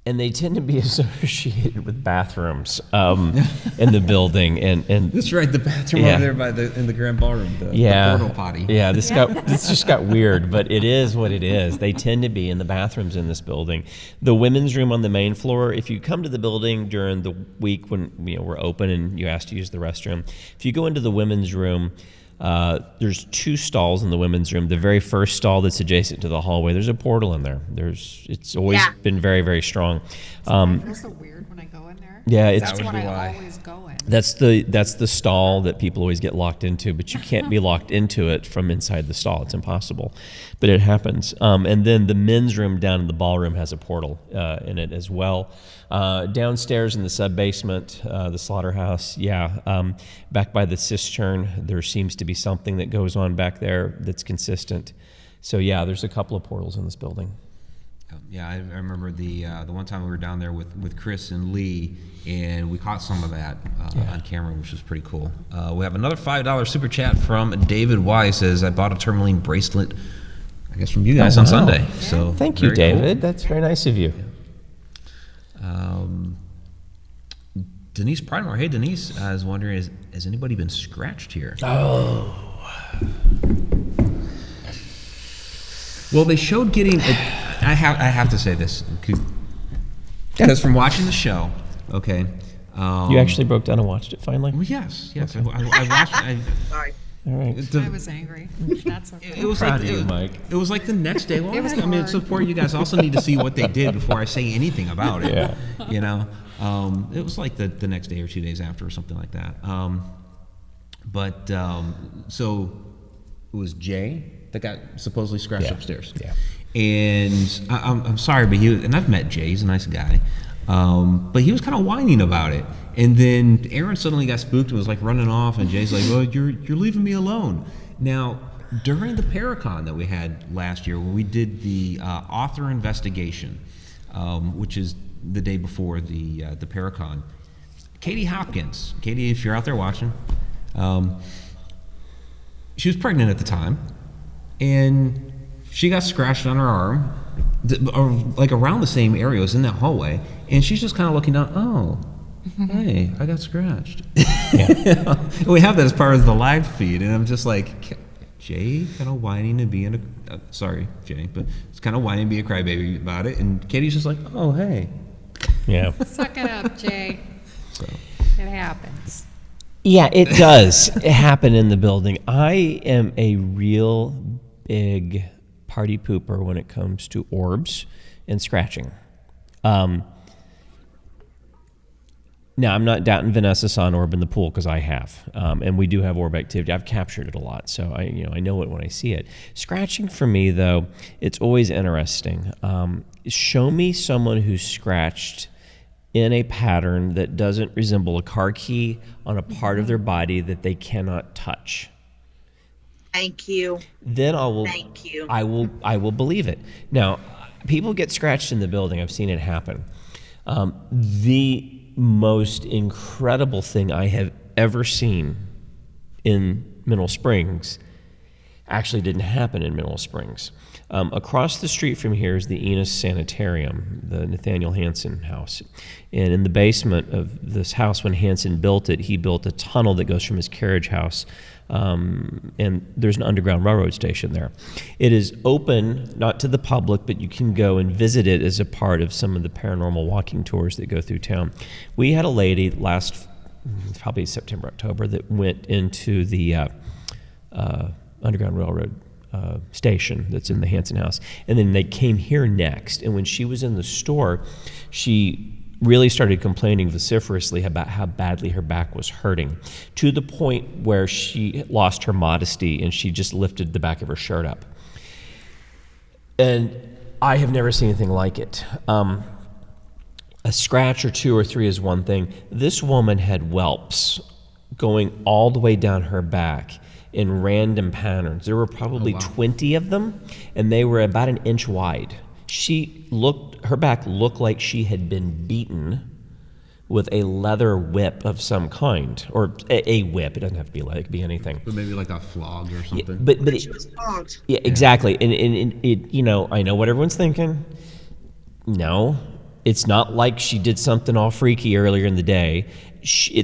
Speaker 2: And they tend to be associated with bathrooms in the building, and
Speaker 1: That's right, the bathroom
Speaker 2: Yeah.
Speaker 1: over there in the grand ballroom, the portal potty.
Speaker 2: Yeah, this just got weird, but it is what it is. They tend to be in the bathrooms in this building. The women's room on the main floor, if you come to the building during the week when we're open and you ask to use the restroom, if you go into the women's room, there's 2 stalls in the women's room. The very first stall that's adjacent to the hallway, there's a portal in there. It's always been very, very strong.
Speaker 4: I feel so weird when I go in there.
Speaker 2: Yeah, it's
Speaker 4: That's
Speaker 1: would
Speaker 4: what
Speaker 1: be
Speaker 4: I
Speaker 1: why.
Speaker 4: always go in.
Speaker 2: That's the stall that people always get locked into, but you can't be locked into it from inside the stall. It's impossible, but it happens. And then the men's room down in the ballroom has a portal in it as well. Downstairs in the sub-basement, the slaughterhouse, back by the cistern, there seems to be something that goes on back there that's consistent. So yeah, there's a couple of portals in this building.
Speaker 1: Yeah, I remember the one time we were down there with Chris and Lee, and we caught some of that on camera, which was pretty cool. We have another $5 super chat from David Y. Says, I bought a tourmaline bracelet, I guess from you guys
Speaker 2: Oh,
Speaker 1: on
Speaker 2: wow.
Speaker 1: Sunday. So
Speaker 2: Thank you,
Speaker 1: very cool.
Speaker 2: David. That's very nice of you.
Speaker 1: Denise Pridemore. Hey, Denise, I was wondering, has anybody been scratched here?
Speaker 2: Oh.
Speaker 1: Well, they showed getting. I have to say this because from watching the show, okay.
Speaker 2: You actually broke down and watched it finally?
Speaker 1: Well, yes. I watched.
Speaker 3: Sorry.
Speaker 2: All right.
Speaker 4: I was angry. That's okay.
Speaker 1: It was
Speaker 2: Proud
Speaker 1: like
Speaker 2: of you, Mike.
Speaker 1: It was like the next day. Well,
Speaker 4: It was
Speaker 1: I mean, it's
Speaker 4: hard.
Speaker 1: important. You guys also need to see what they did before I say anything about it.
Speaker 2: Yeah.
Speaker 1: It was like the next day or 2 days after or something like that. So it was Jay that got supposedly scratched
Speaker 2: Yeah.
Speaker 1: upstairs.
Speaker 2: Yeah.
Speaker 1: And I'm sorry, but and I've met Jay. He's a nice guy. But he was kind of whining about it. And then Aaron suddenly got spooked and was like running off. And Jay's like, "Well, you're leaving me alone." Now, during the Paracon that we had last year, when we did the author investigation, which is the day before the Paracon, Katie Hopkins. Katie, if you're out there watching, she was pregnant at the time. and she got scratched on her arm, like around the same area. It was in that hallway, and she's just kind of looking down. Oh, hey, I got scratched. And we have that as part of the live feed, and I'm just like, Jay kind of whining and being sorry, Jay, but it's kind of whining and being a crybaby about it, and Katie's just like, oh, hey.
Speaker 2: Yeah.
Speaker 4: Suck it up, Jay.
Speaker 1: So.
Speaker 4: It happens.
Speaker 2: Yeah, it does happen in the building. I am a real big party pooper when it comes to orbs and scratching. Now, I'm not doubting Vanessa saw an orb in the pool, because I have, and we do have orb activity. I've captured it a lot, so I know it when I see it. Scratching for me, though, it's always interesting. Show me someone who's scratched in a pattern that doesn't resemble a car key on a part of their body that they cannot touch.
Speaker 3: Thank you.
Speaker 2: Then
Speaker 3: Thank you.
Speaker 2: I will believe it. Now, people get scratched in the building. I've seen it happen. The most incredible thing I have ever seen in Mineral Springs actually didn't happen in Mineral Springs. Across the street from here is the Iliinois Sanitarium, the Nathaniel Hansen house. And in the basement of this house, when Hansen built it, he built a tunnel that goes from his carriage house, and there's an underground railroad station there. It is open, not to the public, but you can go and visit it as a part of some of the paranormal walking tours that go through town. We had a lady last, probably September, October, that went into the underground railroad station that's in the Hansen house, and then they came here next. And when she was in the store, she really started complaining vociferously about how badly her back was hurting, to the point where she lost her modesty and she just lifted the back of her shirt up. And I have never seen anything like it. A scratch or two or three is one thing. This woman had whelps going all the way down her back in random patterns. There were probably 20 of them, and they were about an inch wide. Her back looked like she had been beaten with a leather whip of some kind, or a whip. It doesn't have to be anything.
Speaker 1: But maybe like a flog or something.
Speaker 2: Yeah, but
Speaker 3: She was flogged.
Speaker 2: yeah, exactly. And it, I know what everyone's thinking. No, it's not like she did something all freaky earlier in the day.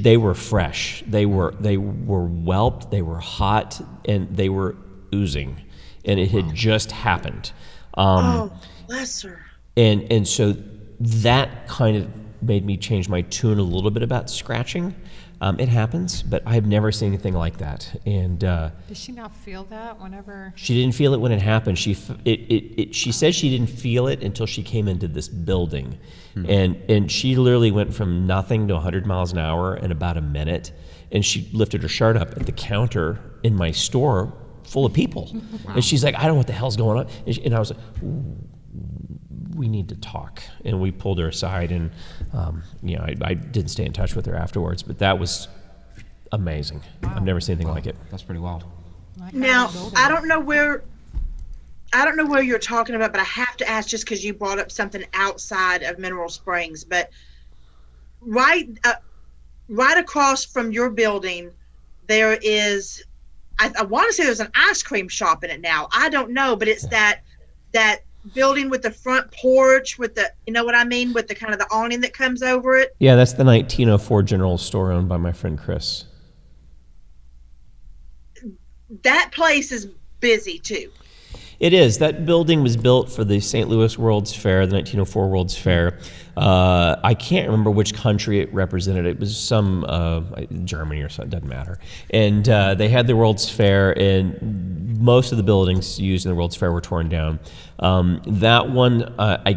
Speaker 2: They were fresh. They were whelped. They were hot, and they were oozing, and it had just happened.
Speaker 3: Oh, bless her.
Speaker 2: And so that kind of made me change my tune a little bit about scratching. It happens, but I've never seen anything like that. And
Speaker 4: Does she not feel that whenever?
Speaker 2: she didn't feel it when it happened. She said she didn't feel it until she came into this building. And she literally went from nothing to 100 miles an hour in about a minute. And she lifted her shirt up at the counter in my store full of people. Wow. And she's like, I don't know what the hell's going on. And I was like, we need to talk. And we pulled her aside, and I didn't stay in touch with her afterwards, but that was amazing. Wow. I've never seen anything like it.
Speaker 1: That's pretty wild.
Speaker 3: Now, I don't know where you're talking about, but I have to ask, just because you brought up something outside of Mineral Springs, but right across from your building, there is, I want to say there's an ice cream shop in it now. I don't know, but it's that building with the front porch with the, you know what I mean, with the kind of the awning that comes over it.
Speaker 2: Yeah, that's the 1904 General Store owned by my friend Chris.
Speaker 3: That place is busy too.
Speaker 2: It is. That building was built for the St. Louis World's Fair, the 1904 World's Fair. I can't remember which country it represented. It was some Germany or something, doesn't matter. And they had the World's Fair, and most of the buildings used in the World's Fair were torn down. That one, I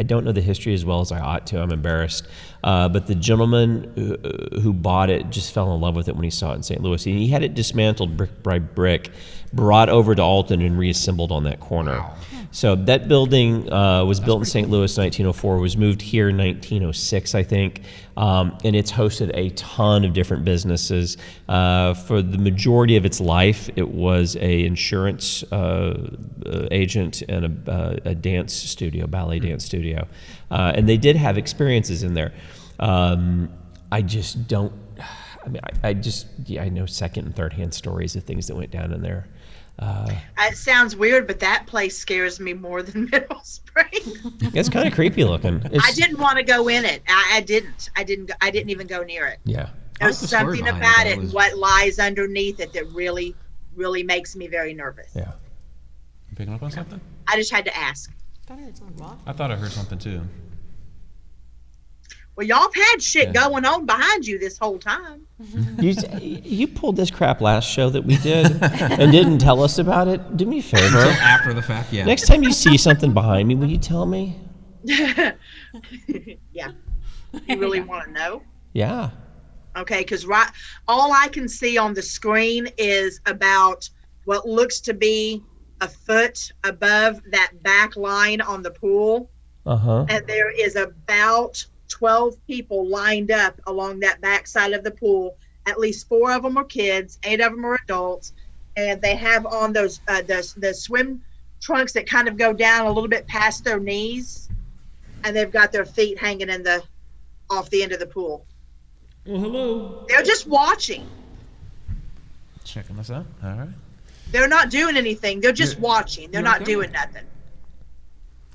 Speaker 2: don't know the history as well as I ought to. I'm embarrassed. But the gentleman who bought it just fell in love with it when he saw it in St. Louis. And he had it dismantled brick by brick, brought over to Alton, and reassembled on that corner. Wow. So that building was built in St. Louis in 1904, was moved here in 1906, I think. And it's hosted a ton of different businesses. For the majority of its life, it was a insurance agent and a dance studio, ballet dance studio. And they did have experiences in there. I I mean, I know second and third hand stories of things that went down in there.
Speaker 3: It sounds weird, but that place scares me more than Mineral Springs.
Speaker 2: It's kind of creepy looking.
Speaker 3: I didn't want to go in it. I didn't even go near it.
Speaker 2: Yeah.
Speaker 3: There's
Speaker 1: the story
Speaker 3: something
Speaker 1: behind
Speaker 3: about
Speaker 1: it.
Speaker 3: it and what lies underneath it that really, really makes me very nervous.
Speaker 2: Yeah.
Speaker 1: You picking up on something?
Speaker 3: I just had to ask.
Speaker 4: I thought I heard someone walk.
Speaker 1: I thought I heard something too.
Speaker 3: Well, y'all have had shit
Speaker 1: Yeah.
Speaker 3: going on behind you this whole time.
Speaker 2: You pulled this crap last show that we did and didn't tell us about it. Do me a favor.
Speaker 1: Until after the fact, yeah.
Speaker 2: Next time you see something behind me, will you tell me?
Speaker 3: Yeah. You really want to know?
Speaker 2: Yeah.
Speaker 3: Okay, because all I can see on the screen is about what looks to be a foot above that back line on the pool.
Speaker 2: Uh-huh.
Speaker 3: And there is about 12 people lined up along that back side of the pool. At least 4 of them are kids, 8 of them are adults, and they have on those the swim trunks that kind of go down a little bit past their knees, and they've got their feet hanging off the end of the pool.
Speaker 1: Well, hello.
Speaker 3: They're just watching.
Speaker 1: Checking this out. All right.
Speaker 3: They're not doing anything. They're just watching. They're
Speaker 1: you're
Speaker 3: not
Speaker 1: okay.
Speaker 3: doing nothing.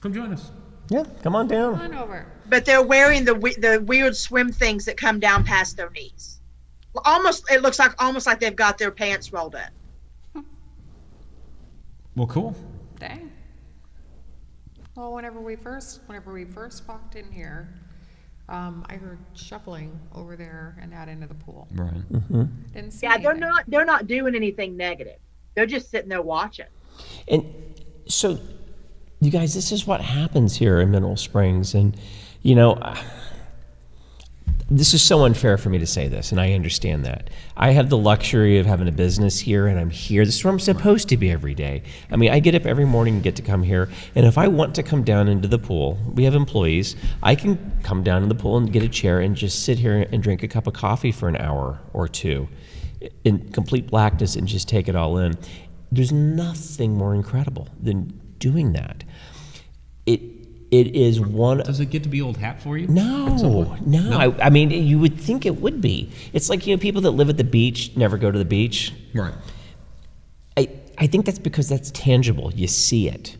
Speaker 1: Come join us.
Speaker 2: Yeah, come on down.
Speaker 4: Come on over.
Speaker 3: But they're wearing the weird swim things that come down past their knees. It looks like they've got their pants rolled up.
Speaker 1: Well, cool.
Speaker 4: Dang. Well, whenever we first walked in here, I heard shuffling over there and that end of the pool.
Speaker 1: Right.
Speaker 4: Didn't see
Speaker 3: Yeah,
Speaker 4: anything.
Speaker 3: they're not doing anything negative. They're just sitting there watching.
Speaker 2: And so, you guys, this is what happens here in Mineral Springs. And, you know, this is so unfair for me to say this, and I understand that. I have the luxury of having a business here, and I'm here. This is where I'm supposed to be every day. I mean, I get up every morning and get to come here, and if I want to come down into the pool, we have employees, I can come down in the pool and get a chair and just sit here and drink a cup of coffee for an hour or two in complete blackness and just take it all in. There's nothing more incredible than doing that. It is one.
Speaker 1: Does it get to be old hat for you?
Speaker 2: No. I mean, you would think it would be. It's like, you know, people that live at the beach never go to the beach.
Speaker 1: Right.
Speaker 2: I think that's because that's tangible. You see it.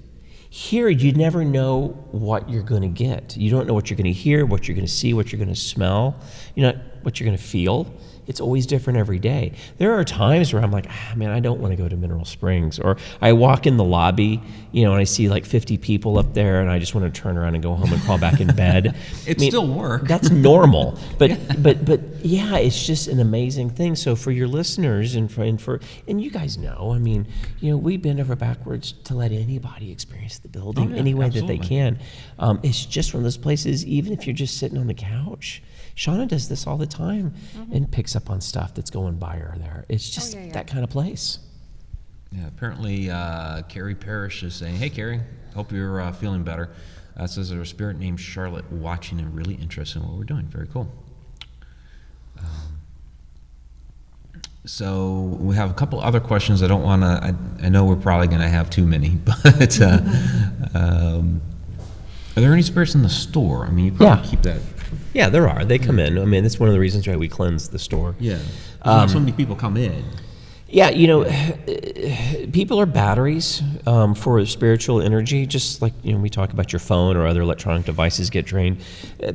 Speaker 2: Here, you never know what you're going to get. You don't know what you're going to hear, what you're going to see, what you're going to smell, you know, what you're going to feel. It's always different every day. There are times where I'm like, man, I don't want to go to Mineral Springs. Or I walk in the lobby, you know, and I see like 50 people up there, and I just want to turn around and go home and crawl back in bed.
Speaker 1: It still works.
Speaker 2: That's normal. But yeah, it's just an amazing thing. So for your listeners and you guys know, I mean, you know, we bend over backwards to let anybody experience the building any way that they can. It's just one of those places, even if you're just sitting on the couch. Shana does this all the time and picks up on stuff that's going by her there. It's just that kind of place.
Speaker 1: Yeah, apparently Carrie Parrish is saying, hey, Carrie, hope you're feeling better. Says there's a spirit named Charlotte watching and really interested in what we're doing. Very cool. So we have a couple other questions. I don't want to, I know we're probably going to have too many, but are there any spirits in the store? I mean, you probably keep that.
Speaker 2: Yeah, there are. They come in. I mean, that's one of the reasons why we cleanse the store.
Speaker 1: Yeah. Not so many people come in.
Speaker 2: Yeah, you know, people are batteries for spiritual energy, just like, you know, we talk about your phone or other electronic devices get drained.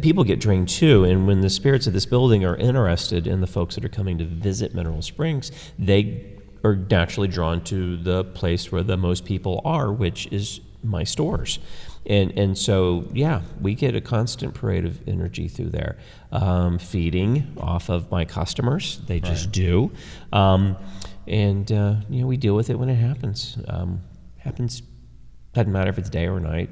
Speaker 2: People get drained too, and when the spirits of this building are interested in the folks that are coming to visit Mineral Springs, they are naturally drawn to the place where the most people are, which is my stores. And so, yeah, we get a constant parade of energy through there, feeding off of my customers. They just do. And, you know, we deal with it when it happens. Happens, doesn't matter if it's day or night,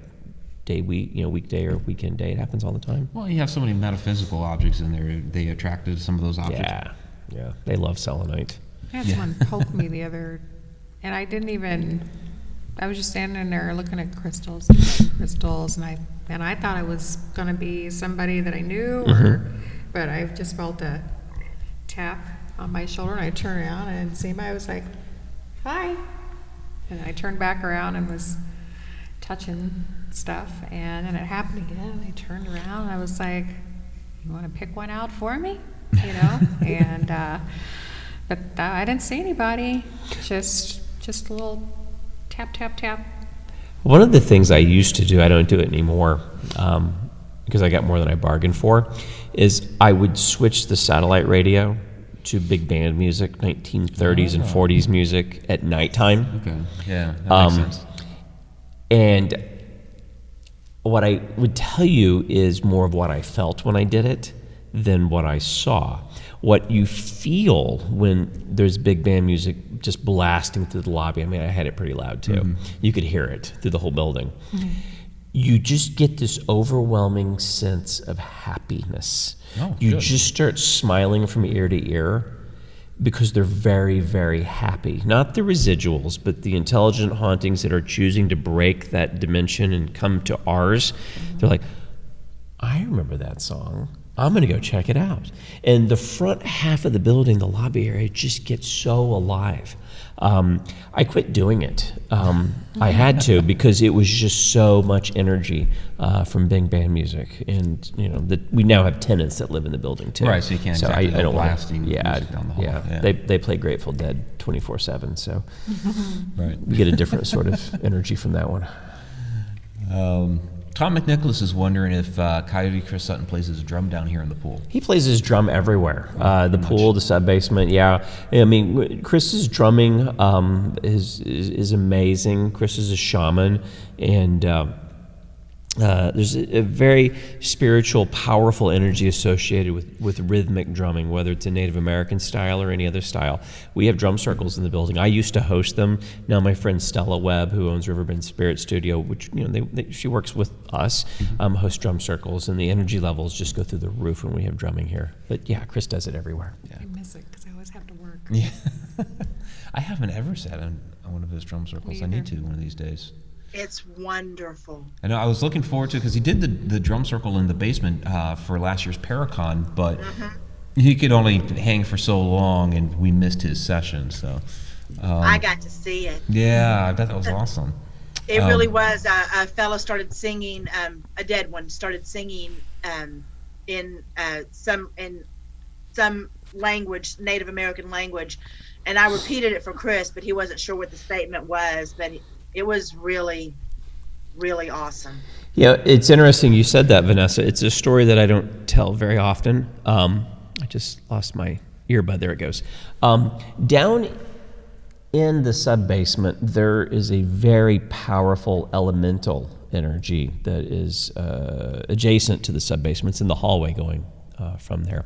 Speaker 2: weekday or weekend day. It happens all the time.
Speaker 1: Well, you have so many metaphysical objects in there. They attracted some of those objects.
Speaker 2: Yeah. They love selenite.
Speaker 4: I had someone poke me the other, and I was just standing there looking at crystals, and I thought it was going to be somebody that I knew, but I just felt a tap on my shoulder, and I turned around and see him. I was like, hi. And I turned back around and was touching stuff, and then it happened again, and I turned around, and I was like, you want to pick one out for me? you know, and but I didn't see anybody. Just a little tap, tap, tap.
Speaker 2: One of the things I used to do, I don't do it anymore, because I got more than I bargained for, is I would switch the satellite radio to big band music, 1930s and 40s music at nighttime.
Speaker 1: Okay. Yeah, that makes sense.
Speaker 2: And what I would tell you is more of what I felt when I did it than what I saw. What you feel when there's big band music just blasting through the lobby, I mean, I had it pretty loud too. Mm-hmm. You could hear it through the whole building. Mm-hmm. You just get this overwhelming sense of happiness.
Speaker 1: Oh,
Speaker 2: you
Speaker 1: good.
Speaker 2: just start smiling from ear to ear because they're very, very happy. Not the residuals, but the intelligent hauntings that are choosing to break that dimension and come to ours. Mm-hmm. They're like, I remember that song. I'm going to go check it out. And the front half of the building, the lobby area, just gets so alive. I quit doing it. I had to because it was just so much energy from big band music. And, you know, we now have tenants that live in the building, too.
Speaker 1: Right, so you can't exactly
Speaker 2: I don't
Speaker 1: blasting
Speaker 2: music
Speaker 1: down the hall.
Speaker 2: Yeah. They play Grateful Dead 24/7, so
Speaker 1: right.
Speaker 2: we get a different sort of energy from that one.
Speaker 1: Tom McNicholas is wondering if Coyote Chris Sutton plays his drum down here in the pool.
Speaker 2: He plays his drum everywhere. The pool, the sub-basement, yeah. I mean, Chris's drumming is amazing. Chris is a shaman, and there's a very spiritual, powerful energy associated with rhythmic drumming, whether it's a Native American style or any other style. We have drum circles in the building. I used to host them. Now my friend Stella Webb, who owns Riverbend Spirit Studio, which, you know, she works with us, hosts drum circles, and the energy levels just go through the roof when we have drumming here. But yeah, Chris does it everywhere.
Speaker 1: Yeah.
Speaker 4: I miss it because I always have to work.
Speaker 1: Yeah. I haven't ever sat on one of his drum circles. I need to one of these days.
Speaker 3: It's wonderful.
Speaker 1: I know. I was looking forward to because he did the drum circle in the basement for last year's Paracon, but he could only hang for so long, and we missed his session. So
Speaker 3: I got to see it.
Speaker 1: Yeah, I bet that was awesome.
Speaker 3: It really was. A fellow started singing. A dead one started singing in some language, Native American language, and I repeated it for Chris, but he wasn't sure what the statement was, but. It was really, really awesome.
Speaker 2: Yeah, it's interesting you said that, Vanessa. It's a story that I don't tell very often. I just lost my earbud. There it goes. Down in the sub-basement, there is a very powerful elemental energy that is adjacent to the sub-basement. It's in the hallway going from there.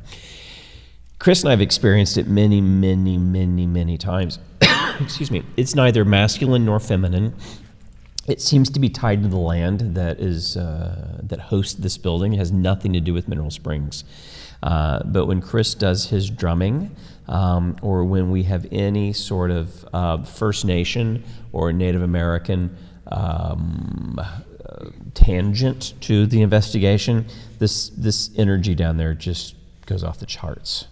Speaker 2: Chris and I have experienced it many, many, many, many times. Excuse me. It's neither masculine nor feminine. It seems to be tied to the land that is that hosts this building. It has nothing to do with Mineral Springs. But when Chris does his drumming, or when we have any sort of First Nation or Native American tangent to the investigation, this energy down there just goes off the charts.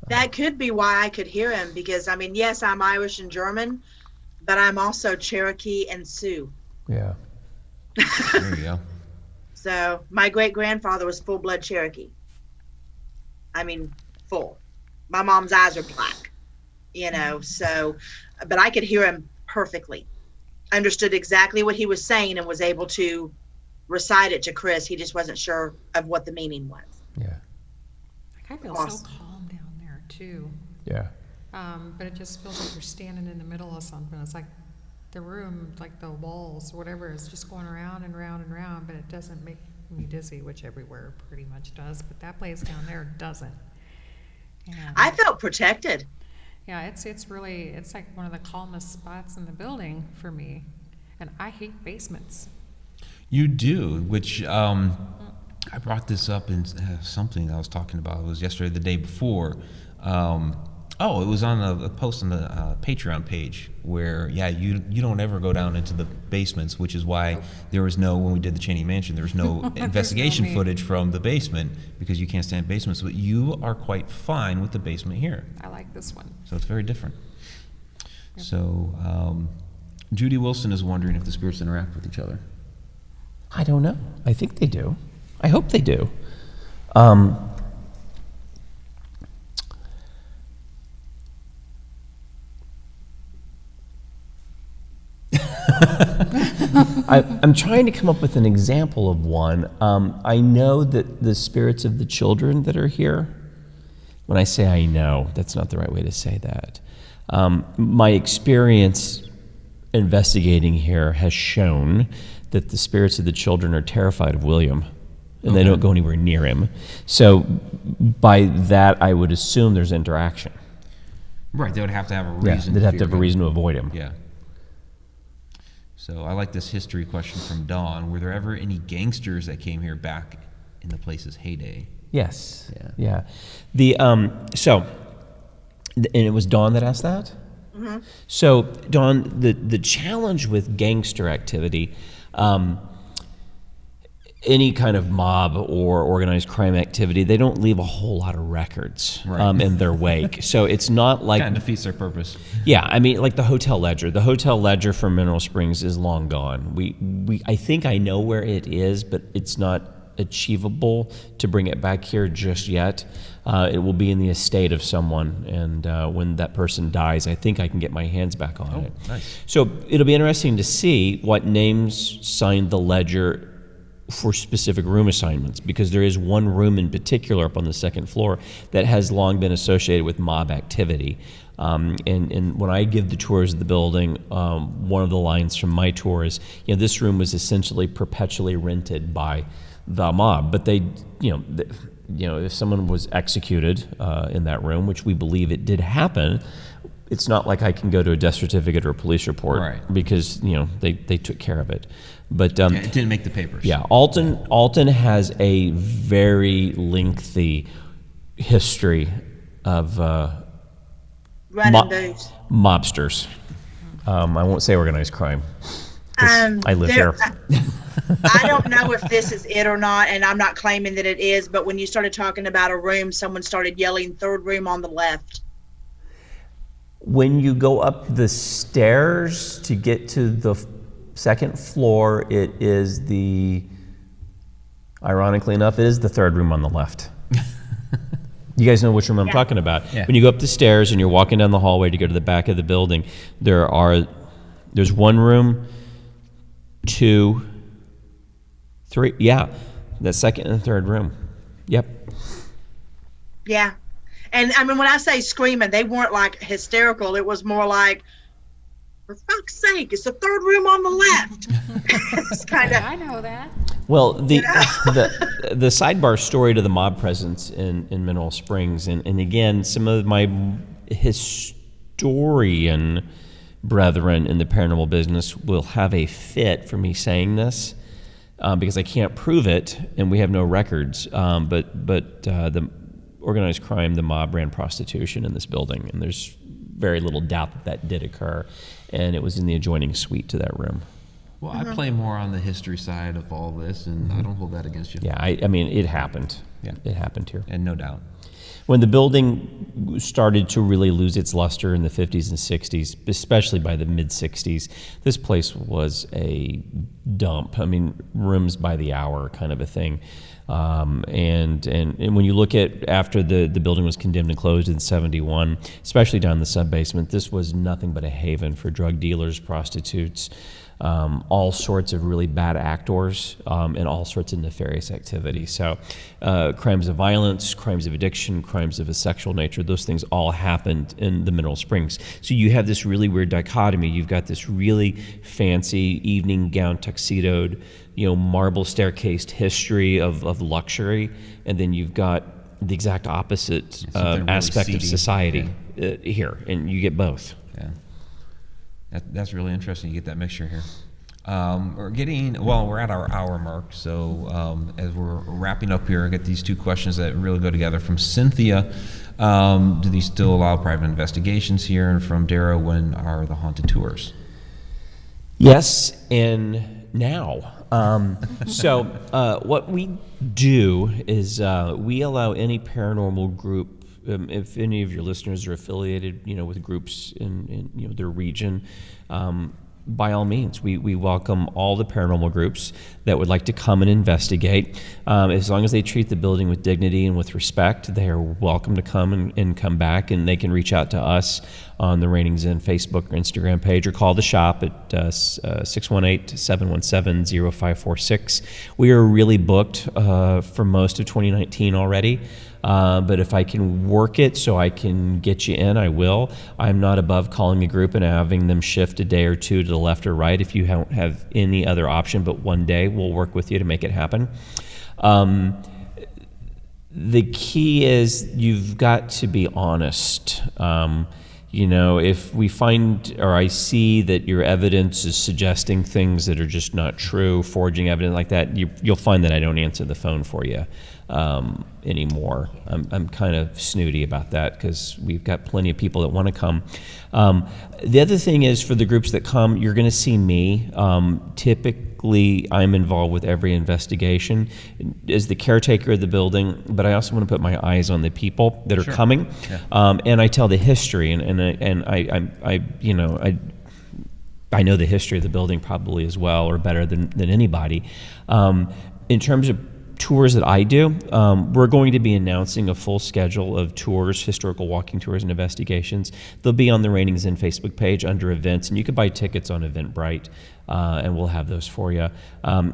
Speaker 3: That could be why I could hear him, because, I mean, yes, I'm Irish and German, but I'm also Cherokee and Sioux.
Speaker 2: Yeah.
Speaker 1: There you go.
Speaker 3: So my great-grandfather was full-blood Cherokee. I mean, full. My mom's eyes are black, you know, so, but I could hear him perfectly. Understood exactly what he was saying and was able to recite it to Chris. He just wasn't sure of what the meaning was.
Speaker 2: Yeah.
Speaker 4: I feel
Speaker 3: Awesome.
Speaker 4: so calm down there too.
Speaker 2: Yeah.
Speaker 4: But it just feels like you're standing in the middle of something. It's like the room, like the walls or whatever, is just going around and round and round, but it doesn't make me dizzy, which everywhere pretty much does. But that place down there doesn't. And
Speaker 3: I felt protected.
Speaker 4: yeah, it's really, it's like one of the calmest spots in the building for me. And I hate basements.
Speaker 1: You do, which I brought this up in something I was talking about. It was yesterday, the day before. It was on a post on the Patreon page where, yeah, you don't ever go down into the basements, which is why there was no, when we did the Cheney Mansion, there was no investigation
Speaker 4: need.
Speaker 1: footage from the basement because you can't stand basements. But you are quite fine with the basement here.
Speaker 4: I like this one.
Speaker 1: So it's very different.
Speaker 4: Yep.
Speaker 1: So Judy Wilson is wondering if the spirits interact with each other.
Speaker 2: I don't know. I think they do. I hope they do. I'm trying to come up with an example of one. I know that the spirits of the children that are here, when I say I know, that's not the right way to say that. My experience investigating here has shown that the spirits of the children are terrified of William, and they don't go anywhere near him. So by that, I would assume there's interaction.
Speaker 1: Right, they would have to have a reason.
Speaker 2: Yeah, they'd have to
Speaker 1: fear
Speaker 2: have a
Speaker 1: him.
Speaker 2: reason to avoid him.
Speaker 1: Yeah. So I like this history question from Dawn. Were there ever any gangsters that came here back in the place's heyday?
Speaker 2: Yes. Yeah. The and it was Dawn that asked that. Mm-hmm. So Dawn, the challenge with gangster activity, any kind of mob or organized crime activity, they don't leave a whole lot of records in their wake. So it's not like
Speaker 1: Kind of defeats their purpose.
Speaker 2: Yeah, I mean, like the hotel ledger. The hotel ledger from Mineral Springs is long gone. I think I know where it is, but it's not achievable to bring it back here just yet. It will be in the estate of someone, and when that person dies, I think I can get my hands back on it.
Speaker 1: Nice.
Speaker 2: So it'll be interesting to see what names signed the ledger for specific room assignments, because there is one room in particular up on the second floor that has long been associated with mob activity. And when I give the tours of the building, one of the lines from my tour is, this room was essentially perpetually rented by the mob. But they, if someone was executed in that room, which we believe it did happen, it's not like I can go to a death certificate or a police report because they took care of it. But
Speaker 1: it didn't make the papers.
Speaker 2: Yeah, Alton has a very lengthy history of mobsters. I won't say organized crime. I live here.
Speaker 3: I don't know if this is it or not, and I'm not claiming that it is, but when you started talking about a room, someone started yelling, "Third room on the left."
Speaker 2: When you go up the stairs to get to the second floor, it is ironically enough, it is the third room on the left. You guys know which room I'm talking about.
Speaker 1: Yeah.
Speaker 2: When you go up the stairs and you're walking down the hallway to go to the back of the building, there's one room, 2, 3, the second and third room. Yep.
Speaker 3: Yeah. And I mean, when I say screaming, they weren't like hysterical. It was more like, for fuck's sake, it's the third room on the left. It's kind of.
Speaker 4: I know that.
Speaker 2: Well, the sidebar story to the mob presence in Mineral Springs, and again, some of my historian brethren in the paranormal business will have a fit for me saying this because I can't prove it, and we have no records. But the organized crime, the mob ran prostitution in this building, and there's very little doubt that did occur, and it was in the adjoining suite to that room.
Speaker 1: Well, I play more on the history side of all this, and I don't hold that against you.
Speaker 2: Yeah, I mean, it happened.
Speaker 1: Yeah.
Speaker 2: It happened here.
Speaker 1: And no doubt.
Speaker 2: When the building started to really lose its luster in the 50s and 60s, especially by the mid-60s, this place was a dump. I mean, rooms by the hour kind of a thing. And when you look at after the building was condemned and closed in 71, especially down in the sub-basement, this was nothing but a haven for drug dealers, prostitutes, all sorts of really bad actors, and all sorts of nefarious activity. So crimes of violence, crimes of addiction, crimes of a sexual nature, those things all happened in the Mineral Springs. So you have this really weird dichotomy. You've got this really fancy evening gown tuxedoed, marble staircased history of luxury, and then you've got the exact opposite
Speaker 1: really
Speaker 2: aspect
Speaker 1: seedy.
Speaker 2: of society here, and you get both.
Speaker 1: Yeah. That's really interesting. You get that mixture here. We're at our hour mark, so as we're wrapping up here, I get these two questions that really go together. From Cynthia, do these still allow private investigations here? And from Dara, when are the haunted tours?
Speaker 2: Yes, and now. So what we do is we allow any paranormal group, if any of your listeners are affiliated, with groups in their region, by all means, we welcome all the paranormal groups that would like to come and investigate. As long as they treat the building with dignity and with respect, they are welcome to come and come back, and they can reach out to us on the Reignings In Facebook or Instagram page, or call the shop at 618-717-0546. We are really booked for most of 2019 already. But if I can work it so I can get you in, I will. I'm not above calling a group and having them shift a day or two to the left or right. If you don't have any other option but one day, we'll work with you to make it happen. The key is you've got to be honest. If we find, or I see that your evidence is suggesting things that are just not true, forging evidence like that, you'll find that I don't answer the phone for you anymore. I'm kind of snooty about that because we've got plenty of people that want to come. The other thing is, for the groups that come, you're going to see me. Typically, I'm involved with every investigation as the caretaker of the building, but I also want to put my eyes on the people that are coming, and I tell the history, and I know the history of the building probably as well, or better than anybody. In terms of tours that I do, we're going to be announcing a full schedule of tours, historical walking tours and investigations. They'll be on the Reignings In Facebook page under events, and you can buy tickets on Eventbrite, and we'll have those for you.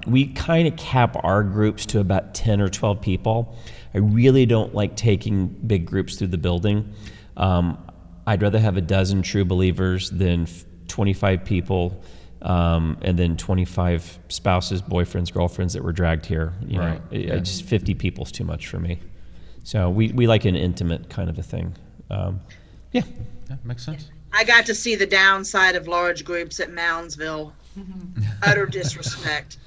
Speaker 2: We kind of cap our groups to about 10 or 12 people. I really don't like taking big groups through the building. I'd rather have a dozen true believers than 25 people, and then 25 spouses, boyfriends, girlfriends that were dragged here. Just 50 people's too much for me. So we like an intimate kind of a thing.
Speaker 1: Yeah, makes sense.
Speaker 3: I got to see the downside of large groups at Moundsville. Utter disrespect.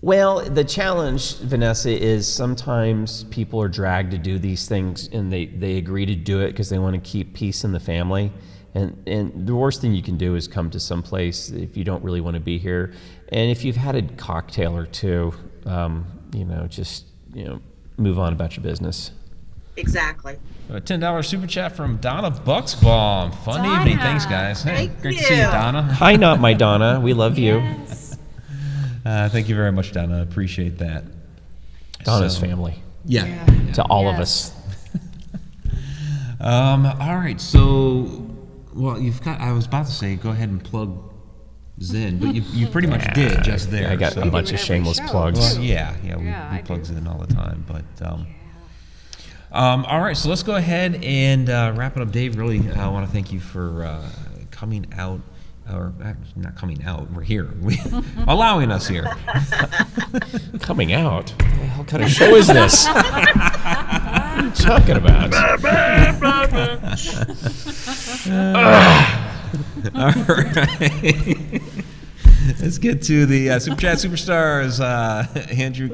Speaker 2: Well, the challenge, Vanessa, is sometimes people are dragged to do these things, and they agree to do it because they want to keep peace in the family. And the worst thing you can do is come to some place if you don't really want to be here. And if you've had a cocktail or two, just move on about your business.
Speaker 3: Exactly.
Speaker 1: A $10 super chat from Donna Bucksbaum. Fun
Speaker 4: Donna.
Speaker 1: evening. Thanks, guys. Hey,
Speaker 3: Thank
Speaker 1: great to
Speaker 3: you.
Speaker 1: see you, Donna.
Speaker 2: Hi, not my Donna. We love you.
Speaker 4: Yes.
Speaker 1: Thank you very much, Donna. Appreciate that.
Speaker 2: Donna's family.
Speaker 1: Yeah.
Speaker 2: To all of us.
Speaker 1: All right. So, I was about to say, go ahead and plug Zen, but you pretty much did just there.
Speaker 2: I got
Speaker 1: so.
Speaker 2: a bunch of shameless
Speaker 4: show.
Speaker 2: plugs.
Speaker 1: Well, we
Speaker 4: I
Speaker 1: plug
Speaker 4: do.
Speaker 1: Zen all the time, but. All right, so let's go ahead and wrap it up. Dave, really, I want to thank you for coming out, or not coming out, we're here, allowing us here.
Speaker 2: Coming out? What the hell kind of show is this? What are you talking about?
Speaker 1: All right. Let's get to the Super Chat Superstars. Andrew